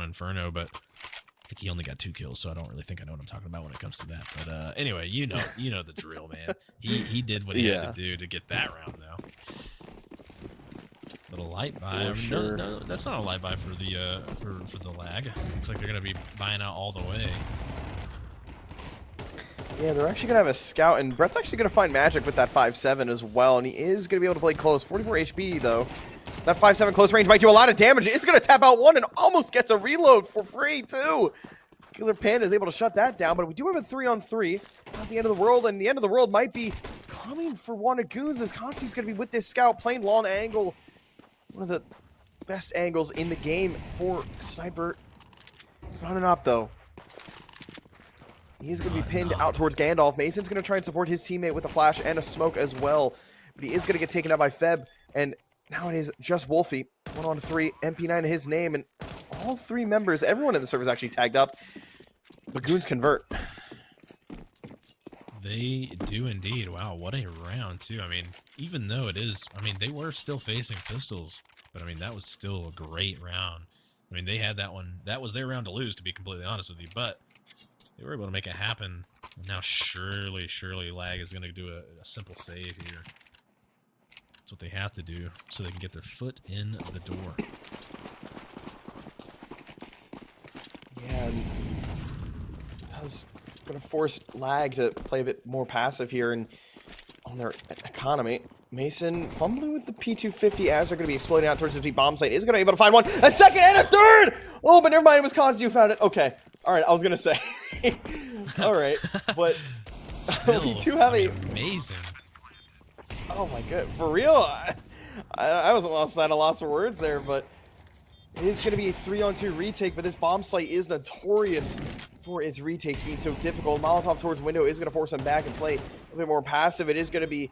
[SPEAKER 2] Inferno, but I think he only got 2 kills, so I don't really think I know what I'm talking about when it comes to that. But anyway, you know the drill, man. He did what he had to do to get that round, though. Little light buy.
[SPEAKER 1] Sure.
[SPEAKER 2] No, that's not a light buy for the lag. Looks like they're gonna be buying out all the way.
[SPEAKER 1] Yeah, they're actually gonna have a scout, and Brett's actually gonna find magic with that 5.7 as well, and he is gonna be able to play close. 44 HP though. That 5.7 close range might do a lot of damage. It's gonna tap out one and almost gets a reload for free too. Killer Panda is able to shut that down, but we do have a 3-on-3. Not the end of the world, and the end of the world might be coming for one of Goons, as Consti's gonna be with this scout playing long angle. One of the best angles in the game for Sniper. He's not an op, though. He is going to be pinned out towards Gandalf. Mason's going to try and support his teammate with a flash and a smoke as well. But he is going to get taken out by Feb. And now it is just Wolfie. 1-on-3, MP9 in his name. And all 3 members, everyone in the server is actually tagged up. But Goons convert.
[SPEAKER 2] They do indeed. Wow, what a round, too. I mean, even though it is... I mean, they were still facing pistols, but, I mean, that was still a great round. I mean, they had that one. That was their round to lose, to be completely honest with you, but they were able to make it happen. And now surely Lag is going to do a simple save here. That's what they have to do so they can get their foot in the door.
[SPEAKER 1] Yeah, does going to force Lag to play a bit more passive here and on their economy. Mason fumbling with the P250 as they're going to be exploding out towards the bomb site. Is going to be able to find one, a second, and a third! Oh, but never mind, it was Consti who found it. Okay, all right, I was going to say. All right, but
[SPEAKER 2] Still,
[SPEAKER 1] we do have
[SPEAKER 2] amazing.
[SPEAKER 1] Oh my god, for real? I was almost at a loss for words there, but it is going to be a 3-on-2 retake, but this bomb site is notorious for its retakes being so difficult. Molotov towards window is going to force him back and play a little bit more passive. It is going to be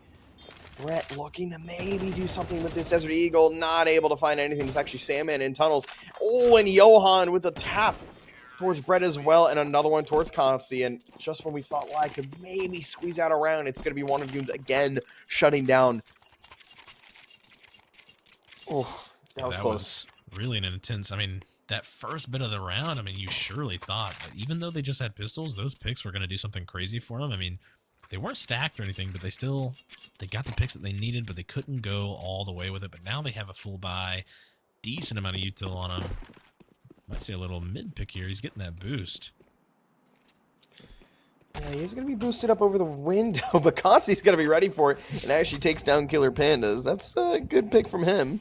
[SPEAKER 1] Brett looking to maybe do something with this Desert Eagle, not able to find anything. It's actually Sandman in tunnels. Oh, and Johan with a tap towards Brett as well, and another one towards Consti. And just when we thought Lag could maybe squeeze out a round, it's going to be one of Goons again shutting down. Oh, that was close.
[SPEAKER 2] Really an intense. I mean, that first bit of the round, I mean, you surely thought that even though they just had pistols, those picks were going to do something crazy for them. I mean, they weren't stacked or anything, but they got the picks that they needed, but they couldn't go all the way with it. But now they have a full buy, decent amount of util on them. Might see a little mid pick here. He's getting that boost.
[SPEAKER 1] Yeah, he's going to be boosted up over the window, but Consti's going to be ready for it and actually takes down Killer Pandas. That's a good pick from him.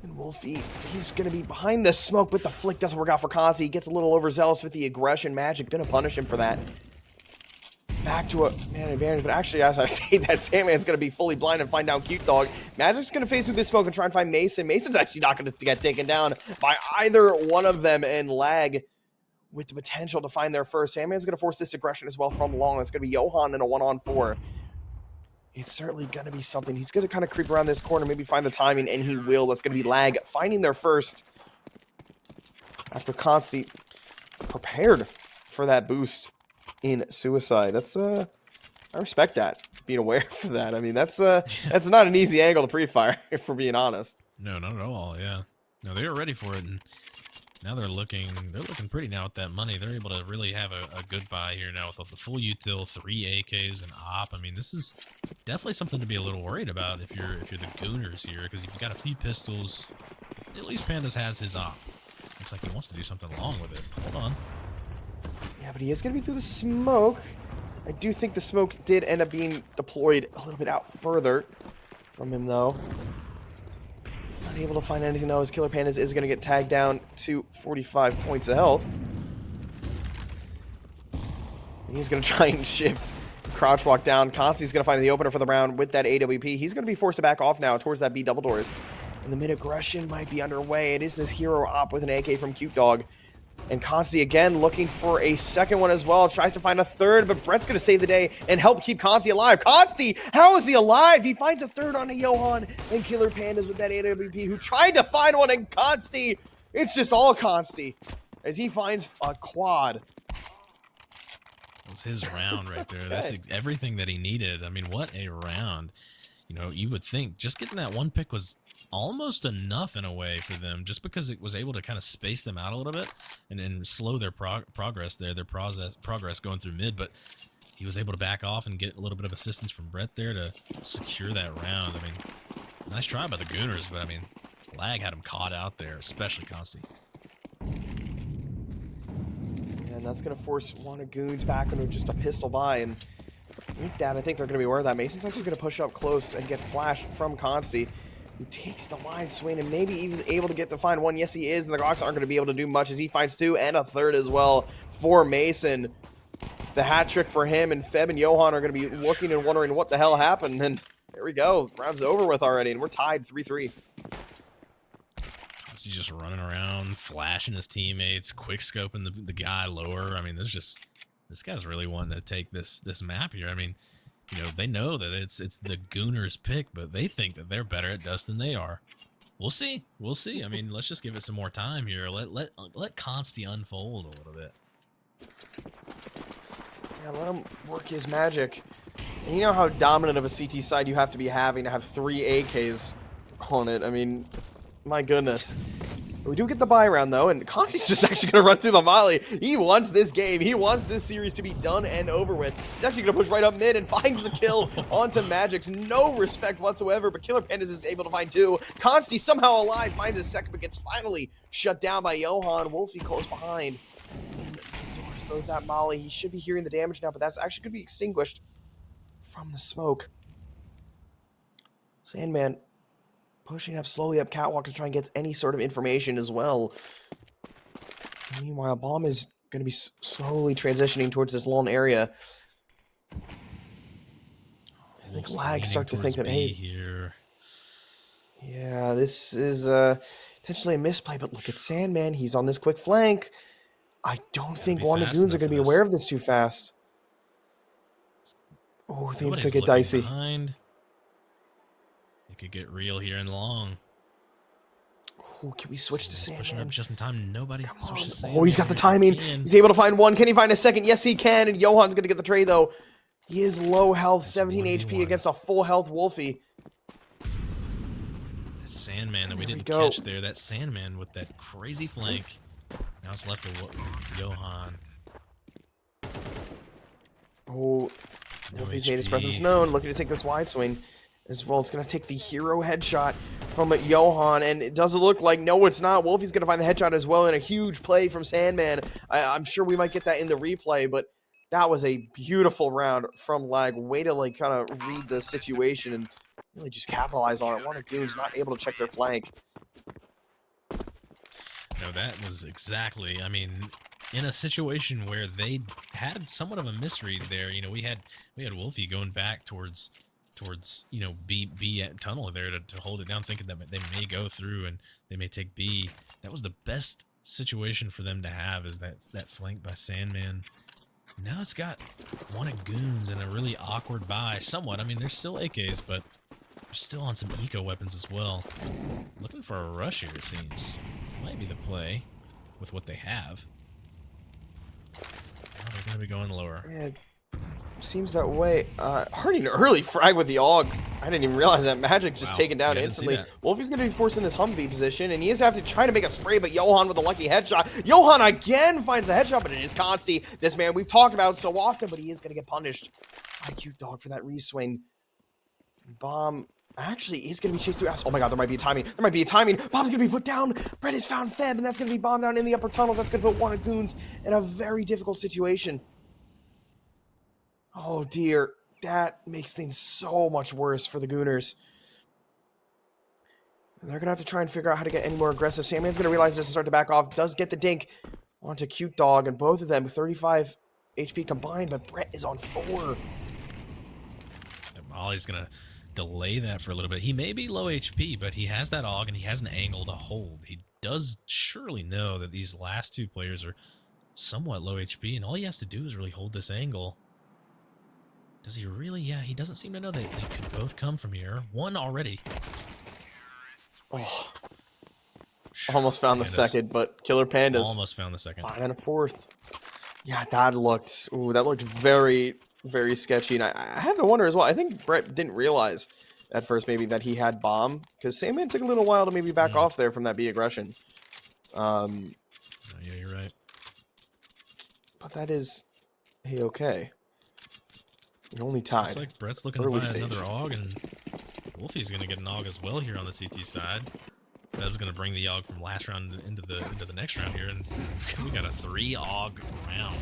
[SPEAKER 1] And Wolfie, he's going to be behind the smoke, but the flick doesn't work out for Consti. He gets a little overzealous with the aggression. Magic going to punish him for that. Back to a man advantage, but actually, as I say that, Sandman's going to be fully blind and find down Cute Dog. Magic's going to face through this smoke and try and find Mason. Mason's actually not going to get taken down by either one of them, and Lag with the potential to find their first. Sandman's going to force this aggression as well from long. It's going to be Johan in a 1-on-4. It's certainly going to be something. He's going to kind of creep around this corner, maybe find the timing, and he will. That's going to be Lag finding their first after Consti prepared for that boost in Suicide. That's I respect that, being aware for that. I mean, that's not an easy angle to pre-fire, if we're being honest.
[SPEAKER 2] No, not at all. Yeah, no, they were ready for it, and now they're looking pretty now with that money. They're able to really have a good buy here now with the full util, 3 AKs and op. I mean, this is definitely something to be a little worried about if you're the Gooners here, because if you've got a few pistols, at least Pandas has his op. Looks like he wants to do something along with it. Hold on.
[SPEAKER 1] Yeah, but he is going to be through the smoke. I do think the smoke did end up being deployed a little bit out further from him, though. Not able to find anything, though, as Killer Pandas is going to get tagged down to 45 points of health. And he's going to try and shift, crouch walk down. Consti's going to find the opener for the round with that AWP. He's going to be forced to back off now towards that B double doors. And the mid-aggression might be underway. It is this hero op with an AK from Cute Dog. And Consti again looking for a second one as well. Tries to find a third, but Brett's going to save the day and help keep Consti alive. Consti, how is he alive? He finds a third on a Johan and Killer Pandas with that AWP, who tried to find one, and Consti, it's just all Consti as he finds a quad.
[SPEAKER 2] That was his round right there. That's everything that he needed. I mean, what a round. You know, you would think just getting that one pick was almost enough in a way for them, just because it was able to kind of space them out a little bit and slow their progress there, their progress going through mid. But he was able to back off and get a little bit of assistance from Brett there to secure that round. I mean, nice try by the Gooners, but I mean, Lag had him caught out there, especially Consti.
[SPEAKER 1] And that's going to force one of Goons back into just a pistol buy, and with that, I think they're going to be aware of that. Mason's actually going to push up close and get flashed from Consti, who takes the wide swing, and maybe he's able to get to find one. Yes, he is, and the Rocks aren't going to be able to do much as he finds two and a third as well for Mason. The hat trick for him, and Feb and Johan are going to be looking and wondering what the hell happened. And there we go. Round's over with already, and we're tied 3-3.
[SPEAKER 2] He's just running around, flashing his teammates, quick scoping the guy lower. I mean, this guy's really wanting to take this map here. I mean, you know, they know that it's the Gooners pick, but they think that they're better at dust than they are. We'll see. We'll see. I mean, let's just give it some more time here. Let Consti unfold a little bit.
[SPEAKER 1] Yeah, let him work his magic. And you know how dominant of a CT side you have to be having to have 3 AKs on it. I mean, my goodness. We do get the buy round, though, and Consti's just actually going to run through the molly. He wants this game. He wants this series to be done and over with. He's actually going to push right up mid and finds the kill onto Magic's. No respect whatsoever, but Killer Pandas is able to find 2. Consti somehow alive, finds his second, but gets finally shut down by Johan. Wolfie close behind. And throws that molly. He should be hearing the damage now, but that's actually going to be extinguished from the smoke. Sandman pushing up slowly up catwalk to try and get any sort of information as well. Meanwhile, Bomb is going to be slowly transitioning towards this lone area. I think Lag start to think that, hey,
[SPEAKER 2] here.
[SPEAKER 1] Yeah, this is potentially a misplay, but look at Sandman. He's on this quick flank. I don't think Wanted Goons are going to be aware of this too fast. Oh, things could get dicey.
[SPEAKER 2] Behind. It could get real here in long.
[SPEAKER 1] Oh, can we switch to Sandman?
[SPEAKER 2] Pushing up just in time. Nobody switches to Sandman.
[SPEAKER 1] Oh, he's got the timing. He's able to find one. Can he find a second? Yes, he can. And Johan's going to get the trade, though. He is low health, 17 HP against a full health Wolfie.
[SPEAKER 2] Sandman that we didn't catch there. That Sandman with that crazy flank. Now it's left to Johan.
[SPEAKER 1] Oh, Wolfie's made his presence known. Looking to take this wide swing as well. It's going to take the hero headshot from Johan, and it doesn't look like, no, it's not. Wolfie's going to find the headshot as well, and a huge play from Sandman. I'm sure we might get that in the replay, but that was a beautiful round from Lag. Way to, like, kind of read the situation and really just capitalize on it. Wanted Goons not able to check their flank.
[SPEAKER 2] No, that was exactly, I mean, in a situation where they had somewhat of a misread there. You know, we had Wolfie going back towards you know, B at tunnel there to hold it down, thinking that they may go through and they may take B. That was the best situation for them to have, is that flank by Sandman. Now it's got Wanted Goons in a really awkward buy, somewhat. I mean, they're still AKs, but they're still on some eco weapons as well. Looking for a rush here, it seems. Might be the play with what they have. Now they're going to be going lower.
[SPEAKER 1] Yeah, seems that way. Harding early frag with the AUG. I didn't even realize that. Magic just taken down instantly. Wolfie's going to be forced in this Humvee position, and he is have to try to make a spray, but Johan with a lucky headshot. Johan again finds the headshot, but it is Consti. This man we've talked about so often, but he is going to get punished by Cute Dog for that reswing. Bomb actually is going to be chased through. Oh my god, there might be a timing. There might be a timing. Bomb's going to be put down. Brett has found Feb, and that's going to be bombed down in the upper tunnels. That's going to put Wanted Goons in a very difficult situation. Oh dear, that makes things so much worse for the Gooners. And they're going to have to try and figure out how to get any more aggressive. Sandman's going to realize this and start to back off. Does get the dink onto Cute Dog, and both of them 35 HP combined, but Brett is on 4.
[SPEAKER 2] Molly's going to delay that for a little bit. He may be low HP, but he has that AUG and he has an angle to hold. He does surely know that these last two players are somewhat low HP, and all he has to do is really hold this angle. Does he really? Yeah, he doesn't seem to know that they could both come from here. One already.
[SPEAKER 1] Oh, almost found the second, but Killer Pandas
[SPEAKER 2] almost found the second.
[SPEAKER 1] And a fourth. Yeah, that looked very, very sketchy. And I have to wonder as well. I think Brett didn't realize at first maybe that he had bomb, because Sandman took a little while to maybe back off there from that B aggression.
[SPEAKER 2] Yeah, you're right.
[SPEAKER 1] But that is okay. You're only tied.
[SPEAKER 2] Looks like Brett's looking to buy another AUG, and Wolfie's going to get an AUG as well here on the CT side. That was going to bring the AUG from last round into the next round here, and we got a 3 AUG round.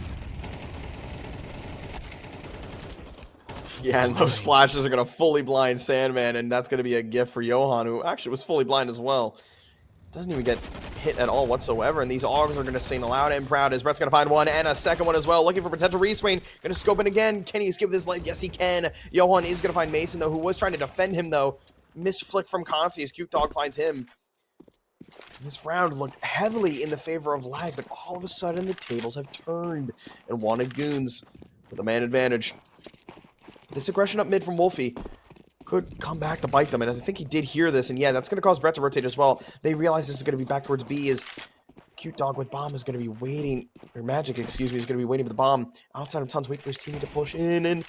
[SPEAKER 1] Yeah, and those flashes are going to fully blind Sandman, and that's going to be a gift for Johan, who actually was fully blind as well. Doesn't even get hit at all whatsoever, and these AUGs are going to sing loud and proud as Brett's going to find one and a second one as well, looking for potential reswing. Going to scope in again. Can he skip this light? Yes, he can. Johan is going to find Mason, though, who was trying to defend him, though. Missed flick from Consti as Cute Dog finds him. This round looked heavily in the favor of Lag, but all of a sudden the tables have turned, and Wanted Goons with a man advantage. This aggression up mid from Wolfie could come back to bite them, and I think he did hear this, and yeah, that's going to cause Brett to rotate as well. They realize this is going to be back towards B, as Cute Dog with bomb is going to be waiting, or Magic, excuse me, is going to be waiting for the bomb outside of Tons, wait for his teammate to push in, and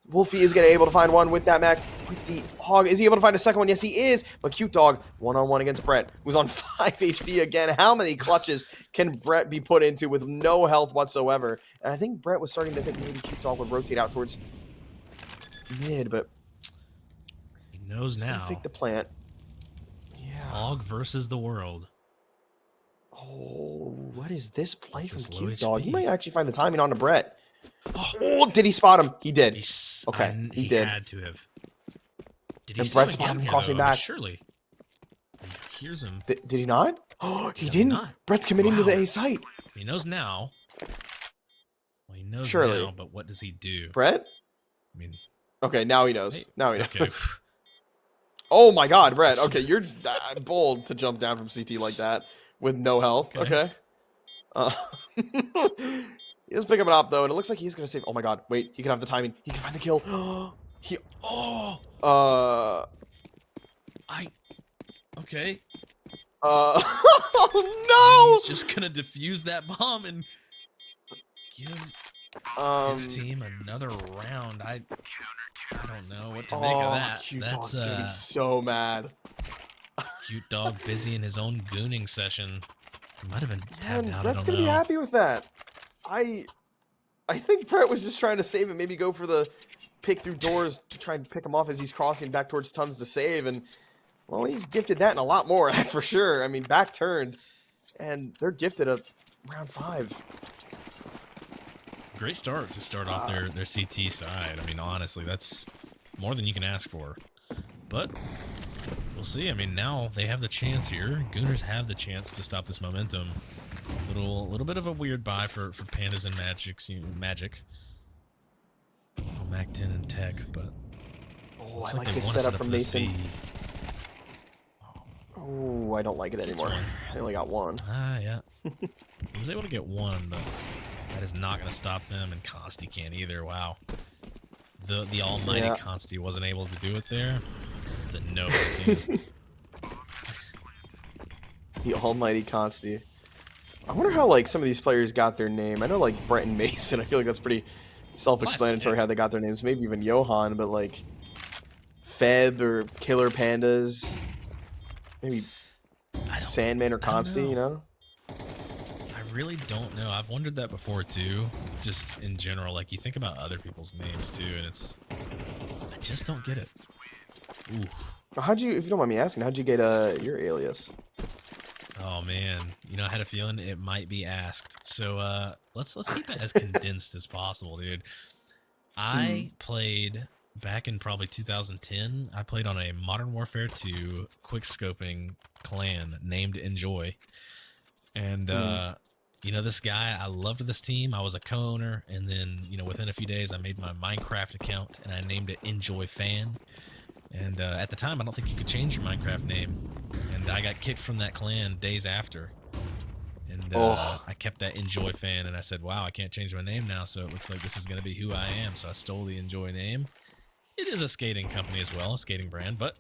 [SPEAKER 1] Wolfie is going to be able to find one with that Mac, with the Hog. Is he able to find a second one? Yes, he is, but Cute Dog, one-on-one against Brett, who's on 5 HP again. How many clutches can Brett be put into with no health whatsoever? And I think Brett was starting to think maybe Cute Dog would rotate out towards mid, but
[SPEAKER 2] he knows now.
[SPEAKER 1] Fake the plant. Yeah.
[SPEAKER 2] AUG versus the world.
[SPEAKER 1] Oh, what is this play from
[SPEAKER 2] This low
[SPEAKER 1] Cute Dog? He
[SPEAKER 2] HP.
[SPEAKER 1] might actually find the timing on to Brett. Oh, did he spot him? He did. Okay, he
[SPEAKER 2] He
[SPEAKER 1] did.
[SPEAKER 2] had to have. Did he
[SPEAKER 1] And
[SPEAKER 2] see
[SPEAKER 1] Brett
[SPEAKER 2] him
[SPEAKER 1] spotted
[SPEAKER 2] again
[SPEAKER 1] him
[SPEAKER 2] here,
[SPEAKER 1] crossing
[SPEAKER 2] though? I mean,
[SPEAKER 1] back.
[SPEAKER 2] surely. He hears him.
[SPEAKER 1] Did he not? Oh, he
[SPEAKER 2] Does
[SPEAKER 1] didn't.
[SPEAKER 2] not.
[SPEAKER 1] Brett's committing to the
[SPEAKER 2] Wow.
[SPEAKER 1] A site.
[SPEAKER 2] He knows now. Well, he knows
[SPEAKER 1] Surely.
[SPEAKER 2] now, but what does he do?
[SPEAKER 1] Brett?
[SPEAKER 2] I mean,
[SPEAKER 1] Okay, now he knows.
[SPEAKER 2] hey,
[SPEAKER 1] Now he
[SPEAKER 2] okay.
[SPEAKER 1] knows. Oh my God, Brett. Okay, you're bold to jump down from CT like that with no health. Okay. He does pick him up though, and it looks like he's gonna save. Oh my God! Wait, he can have the timing. He can find the kill. He.
[SPEAKER 2] Oh,
[SPEAKER 1] Uh.
[SPEAKER 2] okay.
[SPEAKER 1] Oh
[SPEAKER 2] He's just gonna defuse that bomb and give
[SPEAKER 1] no!
[SPEAKER 2] his team another round. I don't know what to make of that.
[SPEAKER 1] Cute
[SPEAKER 2] That's
[SPEAKER 1] Dog's gonna be so mad.
[SPEAKER 2] Cute Dog busy in his own gooning session. He might have been tapped
[SPEAKER 1] Man,
[SPEAKER 2] out.
[SPEAKER 1] Brett's
[SPEAKER 2] I don't
[SPEAKER 1] gonna
[SPEAKER 2] know.
[SPEAKER 1] be happy with that. I think Brett was just trying to save it. Maybe go for the pick through doors to try and pick him off as he's crossing back towards tons to save. And well, he's gifted that and a lot more, that's for sure. I mean, back turned, and they're gifted a round 5.
[SPEAKER 2] Great start to start off their CT side. I mean, honestly, that's more than you can ask for. But we'll see. I mean, now they have the chance here. Gooners have the chance to stop this momentum. Little bit of a weird buy for Pandas and Magic. Well, Mac 10 and Tech, but
[SPEAKER 1] Oh, I
[SPEAKER 2] looks
[SPEAKER 1] like
[SPEAKER 2] they
[SPEAKER 1] this
[SPEAKER 2] wanna
[SPEAKER 1] setup
[SPEAKER 2] set up
[SPEAKER 1] from
[SPEAKER 2] this
[SPEAKER 1] Mason.
[SPEAKER 2] B.
[SPEAKER 1] Oh, I don't like it anymore.
[SPEAKER 2] one.
[SPEAKER 1] I only got one.
[SPEAKER 2] Yeah. He was able to get one, but that is not going to stop them, and Consti can't either. Wow. The almighty
[SPEAKER 1] Yeah.
[SPEAKER 2] Consti wasn't able to do it there. The no can.
[SPEAKER 1] The almighty Consti. I wonder how like some of these players got their name. I know like Brett and Mason. I feel like that's pretty self-explanatory
[SPEAKER 2] Classic,
[SPEAKER 1] how they got their names. Maybe even Johan, but like Feb or Killer Pandas, maybe Sandman or Consti. You know?
[SPEAKER 2] I really don't know. I've wondered that before too. Just in general, like you think about other people's names too, and I just don't get it. Ooh.
[SPEAKER 1] How'd you, if you don't mind me asking, how'd you get your alias?
[SPEAKER 2] Oh man, I had a feeling it might be asked. So let's keep it as condensed as possible, dude. I played back in probably 2010. I played on a Modern Warfare 2 quick scoping clan named Enjoy. And this guy, I loved this team. I was a co-owner, and then, within a few days I made my Minecraft account and I named it Enjoy Fan. And at the time, I don't think you could change your Minecraft name. And I got kicked from that clan days after. And I kept that Enjoy Fan, and I said, wow, I can't change my name now, so it looks like this is going to be who I am. So I stole the Enjoy name. It is a skating company as well, a skating brand, but,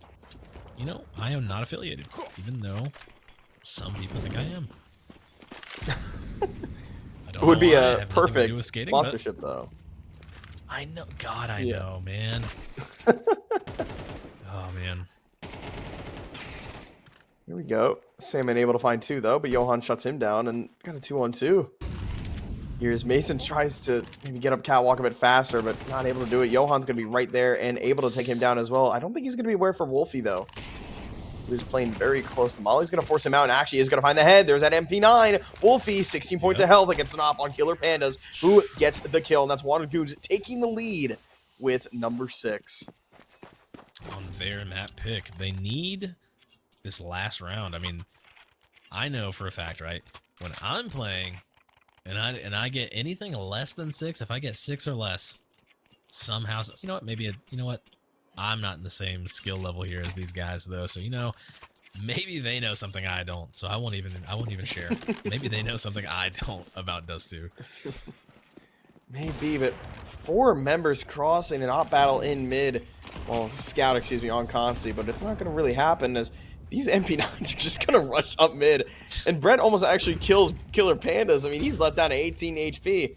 [SPEAKER 2] I am not affiliated, even though some people think I am.
[SPEAKER 1] It would be a
[SPEAKER 2] perfect
[SPEAKER 1] perfect
[SPEAKER 2] skating,
[SPEAKER 1] sponsorship, though.
[SPEAKER 2] I know. God, I know, man. Oh, man.
[SPEAKER 1] Here we go. Salmon able to find 2, though, but Johan shuts him down and got a 2-on-2. Here's Mason tries to maybe get up catwalk a bit faster, but not able to do it. Johan's going to be right there and able to take him down as well. I don't think he's going to be aware for Wolfie, though. He was playing very close to Molly's going to force him out, and actually is going to find the head. There's that MP9. Wolfie, 16 points of health against an op on Killer Pandas, who gets the kill, and that's Wanted Goons taking the lead with number 6.
[SPEAKER 2] On their map pick, they need this last round. I mean, I know for a fact, right? When I'm playing and I get anything less than 6, if I get 6 or less, somehow, you know what? I'm not in the same skill level here as these guys, though. So maybe they know something I don't. So I won't even share. Maybe they know something I don't about Dust 2.
[SPEAKER 1] Maybe, but 4 members crossing an op battle in mid. Well, scout, excuse me, on Consti, but it's not going to really happen as these MP9s are just going to rush up mid. And Brent almost actually kills Killer Pandas. I mean, he's left down to 18 HP.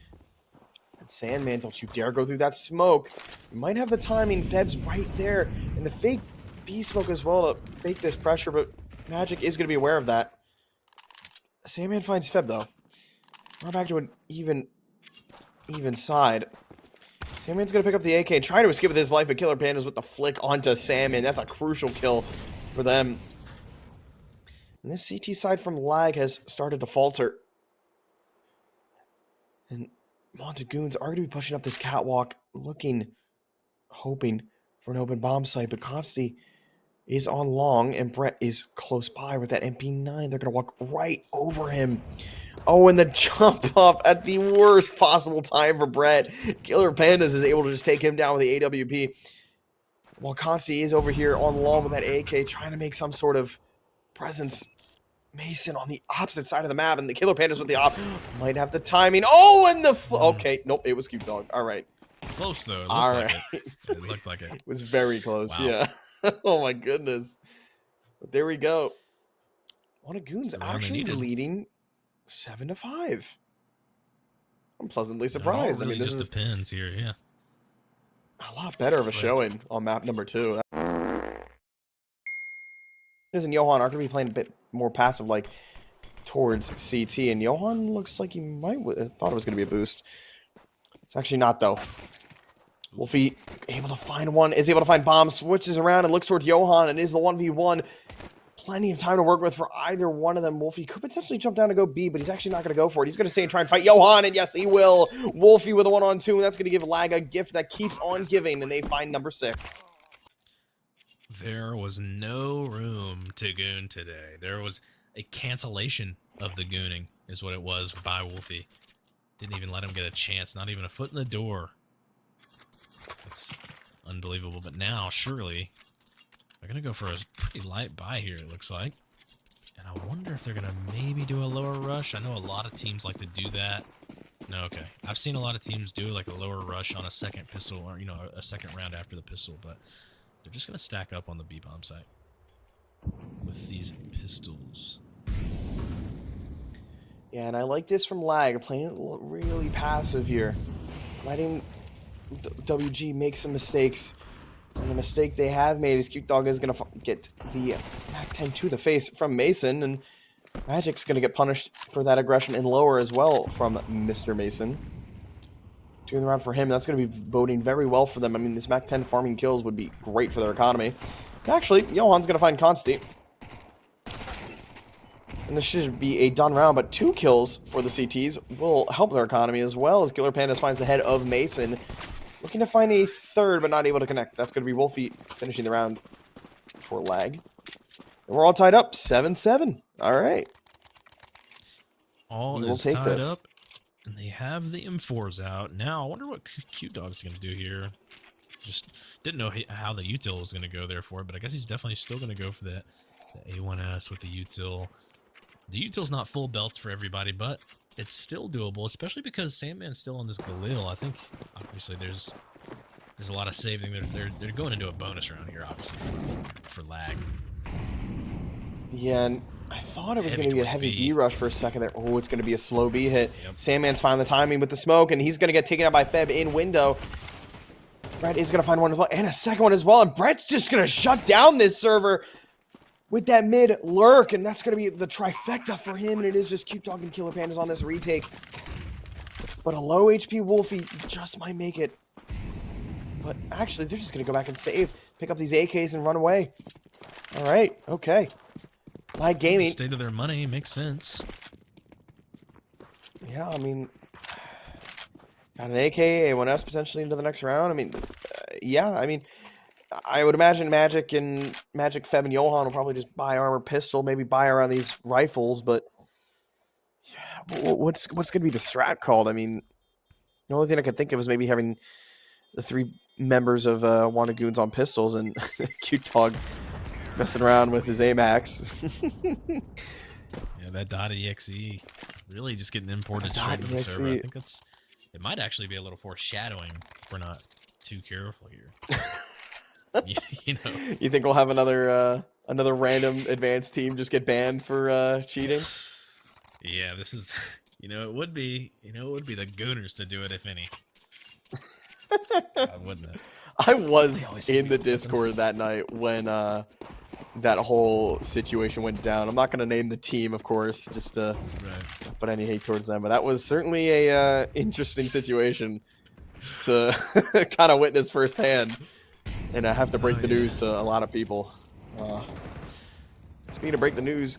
[SPEAKER 1] And Sandman, don't you dare go through that smoke. You might have the timing. Fed's right there. And the fake B smoke as well to fake this pressure, but Magic is going to be aware of that. Sandman finds Feb, though. We're back to an even side. Sandman's going to pick up the AK and try to escape with his life, but Killer Pandas with the flick onto Salmon. That's a crucial kill for them. And this CT side from lag has started to falter. And Goons are going to be pushing up this catwalk, hoping for an open bomb site. But Consti is on long, and Brett is close by with that MP9. They're going to walk right over him. Oh, and the jump up at the worst possible time for Brett. Killer Pandas is able to just take him down with the AWP. While Consti is over here on long with that AK, trying to make some sort of presence. Mason on the opposite side of the map, and the Killer Pandas with the op might have the timing. Oh, and the okay, nope, it was Cute Dog. All right,
[SPEAKER 2] close though. It looked
[SPEAKER 1] all
[SPEAKER 2] like
[SPEAKER 1] right,
[SPEAKER 2] it looked like it.
[SPEAKER 1] It was very close.
[SPEAKER 2] Wow.
[SPEAKER 1] Yeah. Oh my goodness. But there we go. Goons actually leading 7-5. I'm pleasantly surprised.
[SPEAKER 2] Really
[SPEAKER 1] I mean, this
[SPEAKER 2] just depends here. Yeah,
[SPEAKER 1] a lot better of a showing on map number 2. And Johan are going to be playing a bit more passive, like towards CT, and Johan looks like he might thought it was going to be a boost. It's actually not, though. Wolfie able to find one, is able to find bomb, switches around and looks towards Johan, and is the 1v1. Plenty of time to work with for either one of them. Wolfie could potentially jump down to go B, but he's actually not going to go for it. He's going to stay and try and fight Johan, and yes, he will. Wolfie with a 1-on-2, and that's going to give Lag a gift that keeps on giving, and they find number 6.
[SPEAKER 2] There was no room to goon today. There was a cancellation of the gooning, is what it was by Wolfie. Didn't even let him get a chance, not even a foot in the door. That's unbelievable. But now, surely, they're going to go for a pretty light buy here, it looks like. And I wonder if they're going to maybe do a lower rush. I know a lot of teams like to do that. No, okay. I've seen a lot of teams do like a lower rush on a second pistol, or, you know, a second round after the pistol, but they're just going to stack up on the B-bomb site with these pistols.
[SPEAKER 1] Yeah, and I like this from Lag, playing it really passive here. Letting WG make some mistakes. And the mistake they have made is Cute Dog is going to get the MAC-10 to the face from Mason, and Magic's going to get punished for that aggression in lower as well from Mr. Mason. Doing the round for him, that's going to be boding very well for them. I mean, this MAC-10 farming kills would be great for their economy. Actually, Johan's going to find Consti. And this should be a done round, but 2 kills for the CTs will help their economy as well, as Killer Pandas finds the head of Mason. Looking to find a third, but not able to connect. That's going to be Wolfie finishing the round for Lag. And we're all tied up, 7-7. All right.
[SPEAKER 2] All is tied up, and they have the M4s out. Now, I wonder what Cute Dog's going to do here. Just didn't know how the util was going to go there for it, but I guess he's definitely still going to go for that the A1S with the util. The util's not full belts for everybody, but it's still doable, especially because Sandman's still on this Galil. I think, obviously, there's a lot of saving. They're going into a bonus round here, obviously, for Lag.
[SPEAKER 1] Yeah, and I thought it was going to be a heavy B rush for a second there. Oh, it's going to be a slow B hit. Yep. Sandman's finding the timing with the smoke, and he's going to get taken out by Feb in window. Brett is going to find one as well, and a second one as well, and Brett's just going to shut down this server with that mid lurk, and that's going to be the trifecta for him, and it is just Cute Dog and Killer Pandas on this retake. But a low HP Wolfie just might make it. But actually, they're just going to go back and save, pick up these AKs, and run away. All right, okay. Lag Gaming.
[SPEAKER 2] State of their money makes sense.
[SPEAKER 1] Yeah, I mean, got an AK, A1S potentially into the next round. I mean, yeah, I mean, I would imagine Magic, Feb, and Johan will probably just buy armor pistol, maybe buy around these rifles, but yeah, what's going to be the strat called? I mean, the only thing I could think of is maybe having the 3 members of Wanted Goons on pistols and Cute Dog messing around with his AMAX.
[SPEAKER 2] Yeah, that .exe really just getting imported straight to the server. I think it might actually be a little foreshadowing if we're not too careful here. You know,
[SPEAKER 1] you think we'll have another random advanced team just get banned for cheating?
[SPEAKER 2] Yeah, this is, it would be the Gooners to do it, if any. Wouldn't it?
[SPEAKER 1] I was in the Discord that night when that whole situation went down. I'm not going to name the team, of course, just to put any hate towards them, but that was certainly a interesting situation to kind of witness firsthand. And I have to break the news to a lot of people. Speaking of break the news,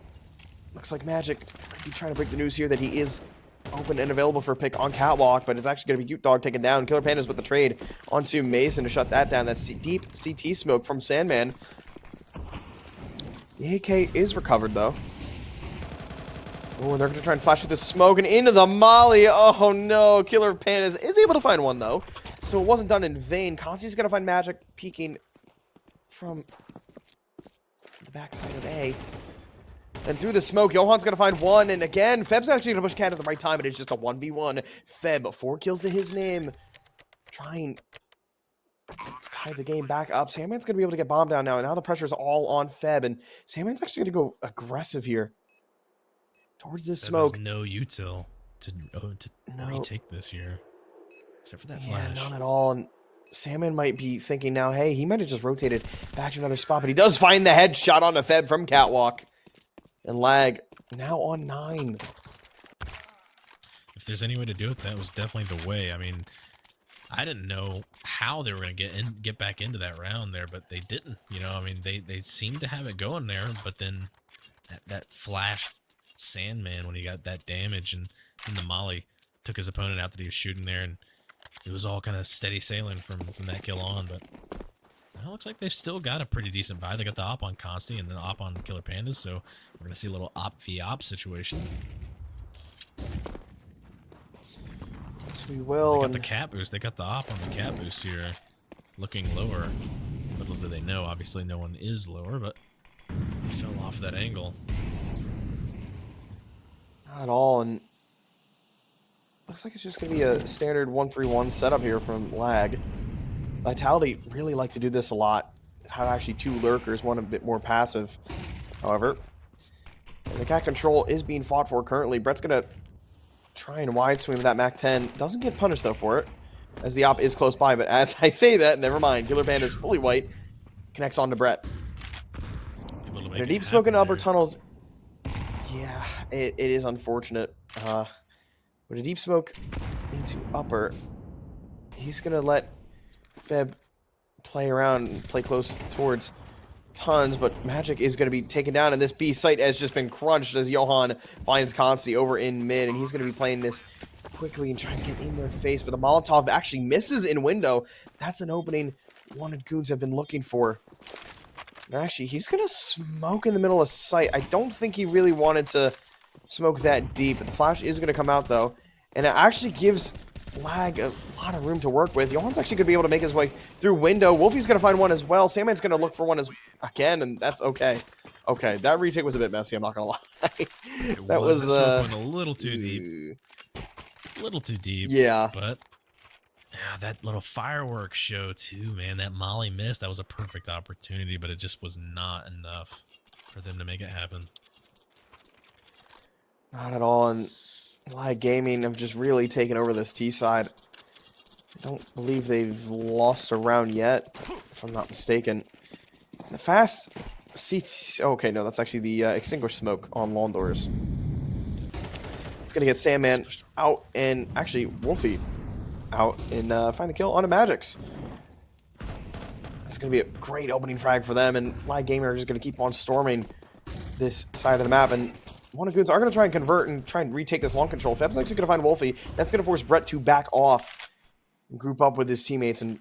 [SPEAKER 1] Looks like Magic might be trying to break the news here that he is open and available for a pick on Catwalk, but it's actually going to be Cute Dog taken down. Killer Pandas with the trade onto Mason to shut that down. That's deep CT smoke from Sandman. The AK is recovered, though. Oh, they're going to try and flash with the smoke and into the molly. Oh, no. Killer Pandas is able to find one, though. So it wasn't done in vain. Consti's going to find Magic peeking from the backside of A. And through the smoke, Johan's going to find one. And again, Feb's actually going to push Cat at the right time, but it's just a 1v1. Feb, 4 kills to his name. Trying to tie the game back up. Sandman's going to be able to get bombed down now. And now the pressure's all on Feb. And Sandman's actually going to go aggressive here towards this smoke.
[SPEAKER 2] No util to retake this here. Except for that flash.
[SPEAKER 1] None at all. And Sandman might be thinking now, hey, he might have just rotated back to another spot. But he does find the headshot on the Feb from Catwalk. And Lag now on 9.
[SPEAKER 2] If there's any way to do it, that was definitely the way. I mean, I didn't know how they were going to get back into that round there, but they didn't. You know, I mean, they seemed to have it going there, but then that flash Sandman when he got that damage and the molly took his opponent out that he was shooting there, and it was all kind of steady sailing from that kill on. But it looks like they've still got a pretty decent buy. They got the op on Consti and then the op on Killer Pandas, so we're going to see a little op v op situation.
[SPEAKER 1] Yes, we will.
[SPEAKER 2] They got the cat boost. They got the op on the cat boost here. Looking lower. Little do they know, obviously no one is lower, but he fell off that angle.
[SPEAKER 1] Not at all, and looks like it's just going to be a standard 1-3-1 setup here from Lag. Vitality really like to do this a lot. Have actually 2 lurkers, one a bit more passive. However, and the cat control is being fought for currently. Brett's going to try and wide swing with that MAC-10. Doesn't get punished, though, for it, as the op is close by. But as I say that, never mind. Killer Panda is fully white. Connects on to Brett. And a deep smoke in upper tunnels. Yeah, it is unfortunate. But a deep smoke into upper. He's going to let Feb play around and play close towards tons, but Magic is going to be taken down, and this B site has just been crunched as Johan finds Consti over in mid, and he's going to be playing this quickly and trying to get in their face, but the Molotov actually misses in window. That's an opening Wanted Goons have been looking for. And actually, he's going to smoke in the middle of sight. I don't think he really wanted to smoke that deep, but the flash is going to come out, though, and it actually gives Lag a lot of room to work with. Johan's actually going to be able to make his way through window. Wolfie's going to find one as well. Sandman's going to look for one again, and that's okay. Okay, that retake was a bit messy, I'm not going to lie. That was
[SPEAKER 2] went a little too deep. A little too deep.
[SPEAKER 1] Yeah.
[SPEAKER 2] But yeah, that little fireworks show too, man. That molly miss, that was a perfect opportunity, but it just was not enough for them to make it happen.
[SPEAKER 1] Not at all, and Lag Gaming have just really taken over this T side. I don't believe they've lost a round yet, if I'm not mistaken. The fast seats. Okay, no, that's actually the extinguished smoke on lawn doors. It's gonna get Sandman out, and actually Wolfie out, and find the kill on a Magix. It's gonna be a great opening frag for them, and Lag Gaming are just gonna keep on storming this side of the map, and Wanted Goons are going to try and convert and try and retake this long control. Feb's actually going to find Wolfie. That's going to force Brett to back off and group up with his teammates and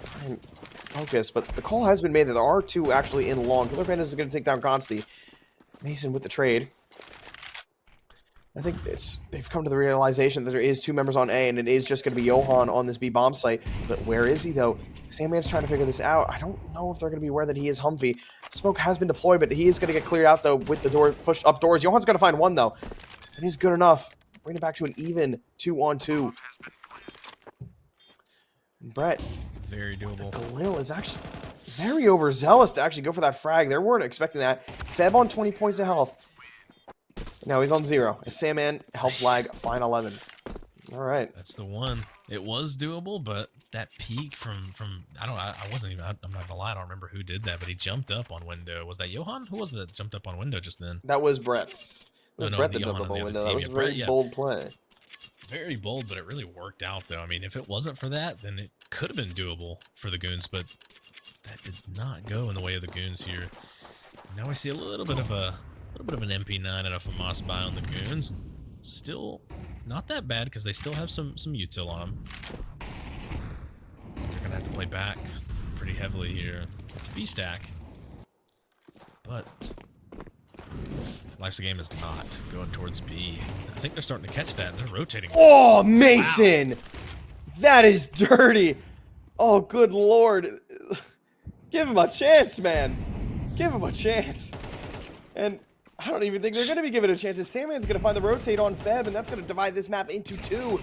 [SPEAKER 1] try and focus. But the call has been made that there are 2 actually in long. Killer Pandas is going to take down Consti. Mason with the trade. I think they've come to the realization that there is 2 members on A, and it is just going to be Johan on this B bomb site. But where is he, though? Sandman's trying to figure this out. I don't know if they're going to be aware that he is Humphrey. Smoke has been deployed, but he is going to get cleared out, though, with the door pushed up doors. Johan's going to find one, though. And he's good enough. Bring it back to an even 2-on-2. And Brett.
[SPEAKER 2] Very doable.
[SPEAKER 1] Galil is actually very overzealous to actually go for that frag. They weren't expecting that. Feb on 20 points of health. Now he's on 0. As Sandman helps Lag find 11. All right.
[SPEAKER 2] That's the one. It was doable, but that peak from I wasn't even, I'm not gonna lie, I don't remember who did that, but he jumped up on window. Was that Johan? Who was it that jumped up on window just then?
[SPEAKER 1] That was Brett's. It was Brett that jumped up on window. That was a very bold play.
[SPEAKER 2] Very bold, but it really worked out, though. I mean, if it wasn't for that, then it could have been doable for the Goons, but that did not go in the way of the Goons here. Now we see a little bit of a little bit of an MP9 and a FAMAS buy on the Goons. Still not that bad because they still have some util on them. They're gonna have to play back pretty heavily here. It's B stack, but Life's a Game is not going towards B. I think they're starting to catch that. They're rotating.
[SPEAKER 1] Oh, Mason! Wow. That is dirty. Oh, good lord. Give him a chance, man. Give him a chance. And I don't even think they're going to be given a chance. Sandman's going to find the rotate on Feb, and that's going to divide this map into two.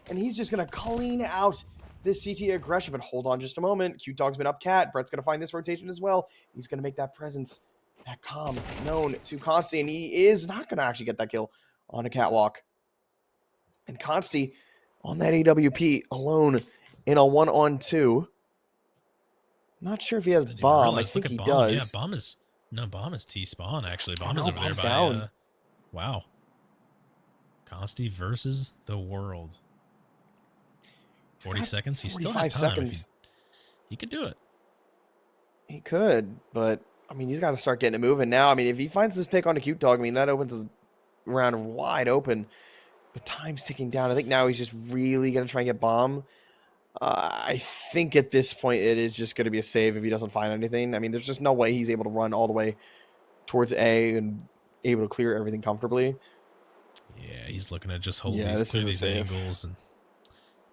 [SPEAKER 1] And he's just going to clean out this CT aggression. But hold on just a moment. Cute Dog's been up cat. Brett's going to find this rotation as well. He's going to make that presence, that calm, known to Consti. And he is not going to actually get that kill on a catwalk. And Consti on that AWP alone in a 1-on-2. Not sure if he has bomb. I think he does.
[SPEAKER 2] Yeah, bomb is T-spawn, actually. Bomb is over there by,
[SPEAKER 1] down.
[SPEAKER 2] Wow. Consti versus the world. 40 seconds. He still has time.
[SPEAKER 1] Seconds.
[SPEAKER 2] He could do it.
[SPEAKER 1] He could, but, I mean, he's got to start getting it moving now. I mean, if he finds this pick on a Cute Dog, I mean, that opens the round wide open. But time's ticking down. I think now he's just really going to try and get bomb. I think at this point it is just going to be a save if he doesn't find anything. I mean, there's just no way he's able to run all the way towards A and able to clear everything comfortably.
[SPEAKER 2] Yeah, he's looking to just hold these angles and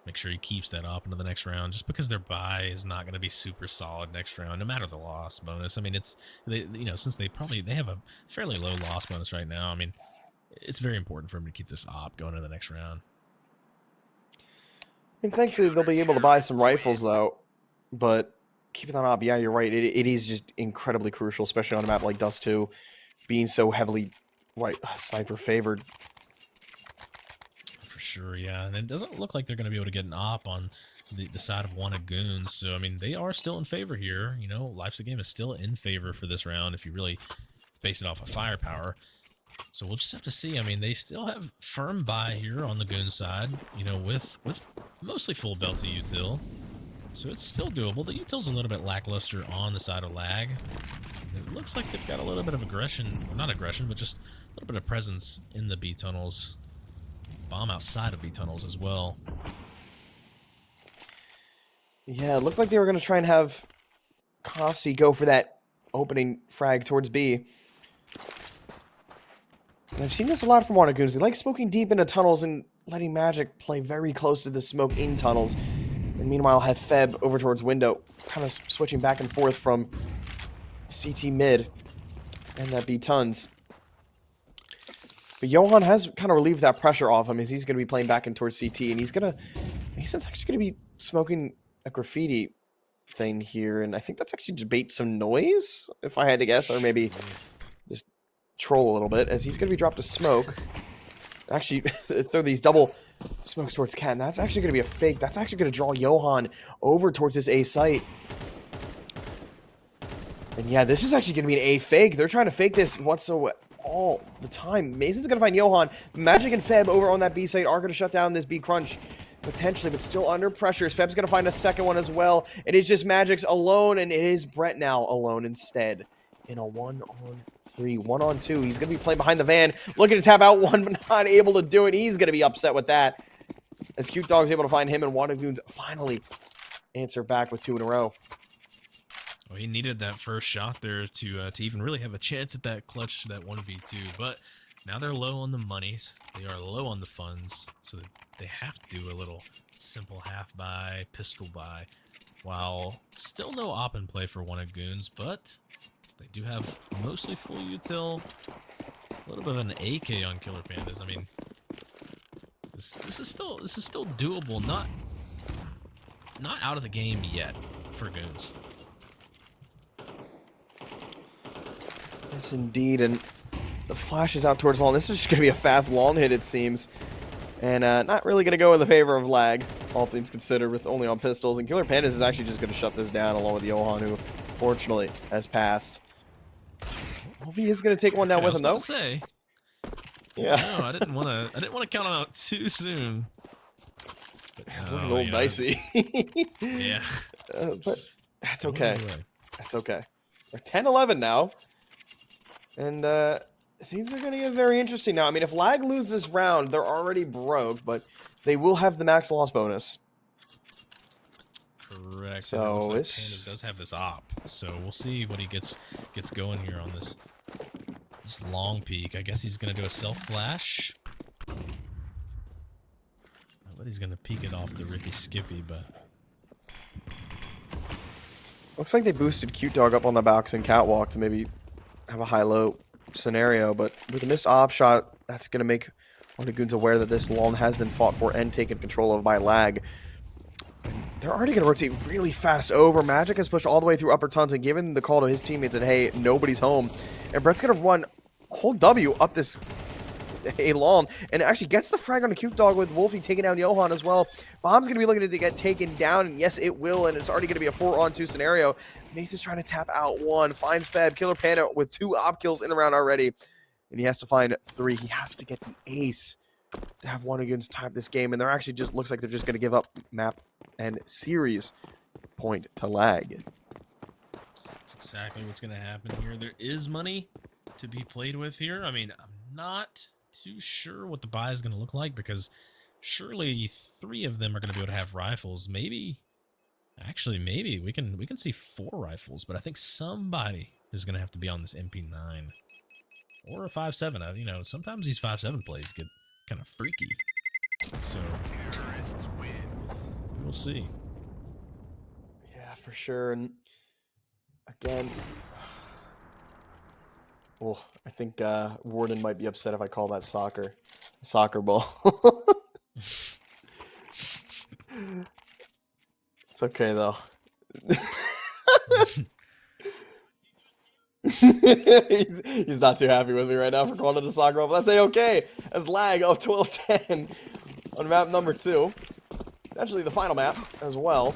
[SPEAKER 2] make sure he keeps that up into the next round. Just because their buy is not going to be super solid next round, no matter the loss bonus. I mean, since they have a fairly low loss bonus right now. I mean, it's very important for him to keep this op going into the next round.
[SPEAKER 1] I mean, thankfully, they'll be able to buy some rifles, though. But keeping that up, yeah, you're right. It is just incredibly crucial, especially on a map like Dust 2, being so heavily sniper favored.
[SPEAKER 2] For sure, yeah. And it doesn't look like they're going to be able to get an op on the side of one of Goons. So, I mean, they are still in favor here. You know, Life's a Game is still in favor for this round if you really base it off of firepower. So we'll just have to see. I mean, they still have firm buy here on the Goon side, you know, with mostly full belty util. So it's still doable. The util's a little bit lackluster on the side of lag. It looks like they've got a little bit of aggression, or not aggression, but just a little bit of presence in the B tunnels. Bomb outside of B tunnels as well.
[SPEAKER 1] Yeah, it looked like they were going to try and have Kossi go for that opening frag towards B. And I've seen this a lot from Goons. They like smoking deep into tunnels and letting Magic play very close to the smoke in tunnels. And meanwhile, have Feb over towards window, kind of switching back and forth from CT mid and that B tons. But Johan has kind of relieved that pressure off him as he's going to be playing back in towards CT. And he's actually going to be smoking a graffiti thing here. And I think that's actually to bait some noise, if I had to guess, or maybe just troll a little bit, as he's going to be dropped to smoke. Actually, throw these double smokes towards Cat, and that's actually going to be a fake. That's actually going to draw Johan over towards this A site. And yeah, this is actually going to be an A fake. They're trying to fake this all the time. Mason's going to find Johan. Magic and Feb over on that B site are going to shut down this B crunch. Potentially, but still under pressure. Feb's going to find a second one as well. It is just Magic's alone, and it is Brett now alone instead. In a 1-on-3, 1-on-2. He's going to be playing behind the van, looking to tap out one, but not able to do it. He's going to be upset with that. As Cute Dog's able to find him, and Goons finally answer back with 2 in a row.
[SPEAKER 2] Well, he needed that first shot there to even really have a chance at that clutch, that 1v2. But now they're low on the monies. They are low on the funds, so they have to do a little simple half buy, pistol buy, while still no op in play for Goons, but they do have mostly full util, a little bit of an AK on Killer Pandas. I mean, this is still doable. Not out of the game yet for Goons.
[SPEAKER 1] Yes, indeed, and the flash is out towards long. This is just going to be a fast long hit, it seems, and not really going to go in the favor of lag, all things considered, with only on pistols. And Killer Pandas is actually just going to shut this down, along with Johan, who fortunately has passed. He is going to take one down with him, though.
[SPEAKER 2] Yeah. No, I didn't want to count him out too soon.
[SPEAKER 1] It's looking a little dicey.
[SPEAKER 2] Yeah.
[SPEAKER 1] But that's okay. That's okay. We're 10-11 now. And things are going to get very interesting now. I mean, if Lag loses this round, they're already broke, but they will have the max loss bonus.
[SPEAKER 2] Correct. And it looks
[SPEAKER 1] So
[SPEAKER 2] like Pandas does have this op, so we'll see what he gets going here on this long peek. I guess he's gonna do a self flash. I bet he's gonna peek it off the Ricky Skippy, but
[SPEAKER 1] looks like they boosted Cute Dog up on the box and Catwalk to maybe have a high-low scenario, but with a missed op shot, that's going to make one of the Goons aware that this long has been fought for and taken control of by Lag. They're already going to rotate really fast over. Magic has pushed all the way through upper tons and given the call to his teammates that, hey, nobody's home. And Brett's going to run whole W up this long and actually gets the frag on a Cute Dog with Wolfie taking down Johan as well. Bomb's going to be looking to get taken down, and yes, it will, and it's already going to be a 4-on-2 scenario. Mason's trying to tap out one, finds Feb, Killer Panda with 2 op kills in the round already, and he has to find 3. He has to get the ace to have one against type this game, and they're actually just looks like they're just going to give up map and series point to Lag.
[SPEAKER 2] that's exactly what's gonna happen here. There is money to be played with here. I mean, I'm not too sure what the buy is gonna look like because surely 3 of them are gonna be able to have rifles. Maybe we can see 4 rifles, but I think somebody is gonna have to be on this MP9 or a 5.7. You know, sometimes these 5.7 plays get kind of freaky, so we'll see.
[SPEAKER 1] Yeah, for sure. And again, oh, I think Warden might be upset if I call that soccer ball. It's okay though. he's not too happy with me right now for calling it a soccer ball, but that's okay. As Lag up 12-10 on map number 2. Actually, the final map as well.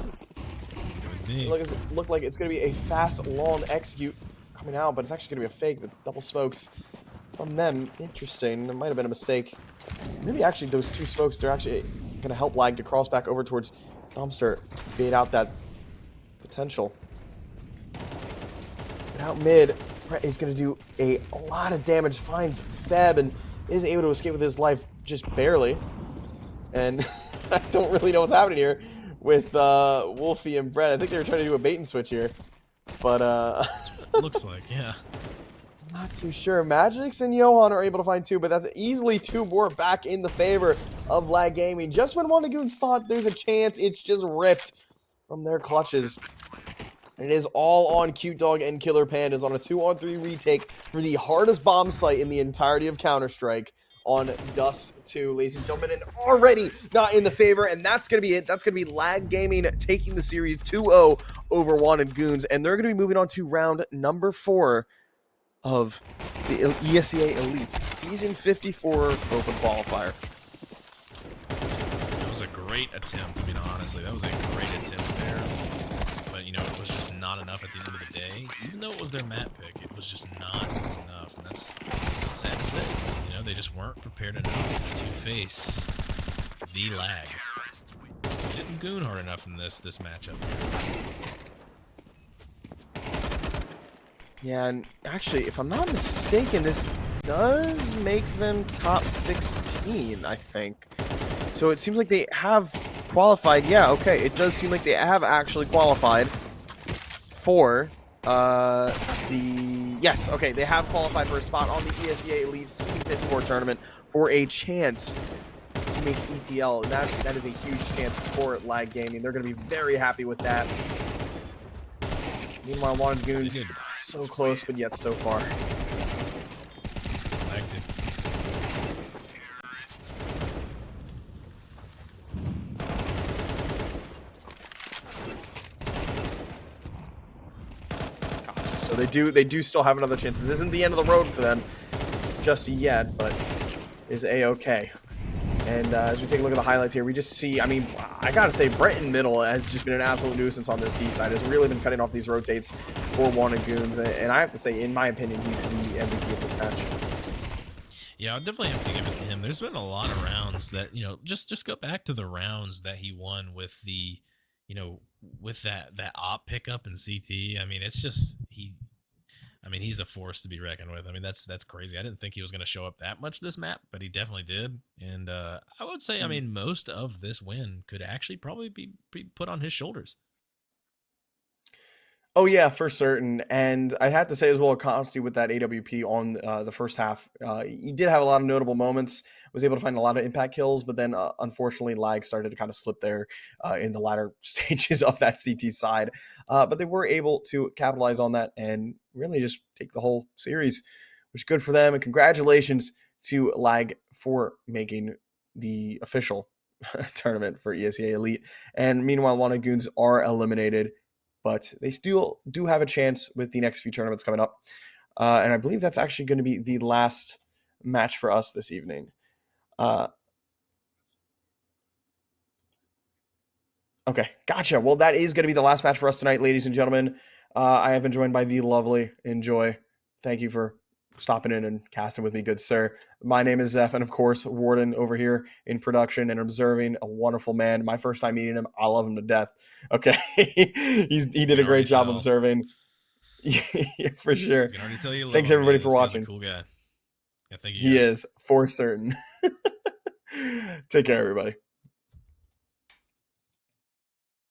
[SPEAKER 1] Look like it's going to be a fast, long execute coming out, but it's actually going to be a fake with double smokes from them. Interesting. There might have been a mistake. Maybe actually those 2 smokes, they're actually going to help Lag to cross back over towards Dumpster, bait out that potential. But out mid, Brett is going to do a lot of damage, finds Feb, and is able to escape with his life just barely. And I don't really know what's happening here with Wolfie and Brett. I think they were trying to do a bait and switch here. But,
[SPEAKER 2] looks like, yeah.
[SPEAKER 1] Not too sure. Magix and Johan are able to find 2, but that's easily 2 more back in the favor of Lag Gaming. Just when Wandagoons thought there's a chance, it's just ripped from their clutches. And it is all on Cute Dog and Killer Pandas on a 2-on-3 retake for the hardest bomb site in the entirety of Counter-Strike on Dust 2, ladies and gentlemen, and already not in the favor, and that's going to be it. That's going to be Lag Gaming taking the series 2-0 over Wanted Goons, and they're going to be moving on to round number 4 of the ESEA Elite Season 54 Open Qualifier.
[SPEAKER 2] That was a great attempt. I mean, honestly, that was a great attempt there. But, you know, it was just not enough at the end of the day. Even though it was their map pick, it was just not enough. And that's sad to say. You know, they just weren't prepared enough to face the Lag. They didn't goon hard enough in this matchup.
[SPEAKER 1] Yeah, and actually, if I'm not mistaken, this does make them top 16, I think. So it seems like they have qualified. Yeah, okay, it does seem like they have actually qualified for yes, okay, they have qualified for a spot on the ESEA Elite Season 54 tournament for a chance to make EPL. That is a huge chance for Lag Gaming. They're going to be very happy with that. Meanwhile, Wanted Goons, so close, but yet so far. Gotcha. So they do still have another chance. This isn't the end of the road for them just yet, but is A-okay. And as we take a look at the highlights here, we just see, I mean, I gotta say, Brenton Middle has just been an absolute nuisance on this D side. Has really been cutting off these rotates for Wanted Goons. And I have to say, in my opinion, he's the MVP of this match.
[SPEAKER 2] Yeah, I'll definitely have to give it to him. There's been a lot of rounds that, you know, just go back to the rounds that he won with the, you know, with that op pickup in CT. I mean, it's just, I mean, he's a force to be reckoned with. I mean, that's crazy. I didn't think he was going to show up that much this map, but he definitely did. And I would say, I mean, most of this win could actually probably be put on his shoulders.
[SPEAKER 1] Oh yeah, for certain. And I had to say as well, Consti with that AWP on the first half, he did have a lot of notable moments. Was able to find a lot of impact kills, but then unfortunately, lag started to kind of slip there in the latter stages of that CT side. But they were able to capitalize on that and really just take the whole series, which is good for them. And congratulations to lag for making the official tournament for ESEA Elite. And meanwhile, Wanted Goons are eliminated, but they still do have a chance with the next few tournaments coming up. And I believe that's actually going to be the last match for us this evening. Uh, okay, gotcha. Well, that is going to be the last match for us tonight, ladies and gentlemen. I have been joined by the lovely Enjoy. Thank you for stopping in and casting with me, good sir. My name is Zeph, and of course, Warden over here in production and observing, a wonderful man. My first time meeting him, I love him to death. Okay, he
[SPEAKER 2] You
[SPEAKER 1] did
[SPEAKER 2] can
[SPEAKER 1] a great
[SPEAKER 2] already
[SPEAKER 1] job
[SPEAKER 2] tell.
[SPEAKER 1] observing. Yeah, for
[SPEAKER 2] You
[SPEAKER 1] sure.
[SPEAKER 2] can already tell you love
[SPEAKER 1] Thanks
[SPEAKER 2] him,
[SPEAKER 1] everybody
[SPEAKER 2] man.
[SPEAKER 1] for
[SPEAKER 2] This guy's a
[SPEAKER 1] watching.
[SPEAKER 2] cool guy. Yeah, thank you
[SPEAKER 1] He
[SPEAKER 2] guys.
[SPEAKER 1] is for certain. Take care, everybody.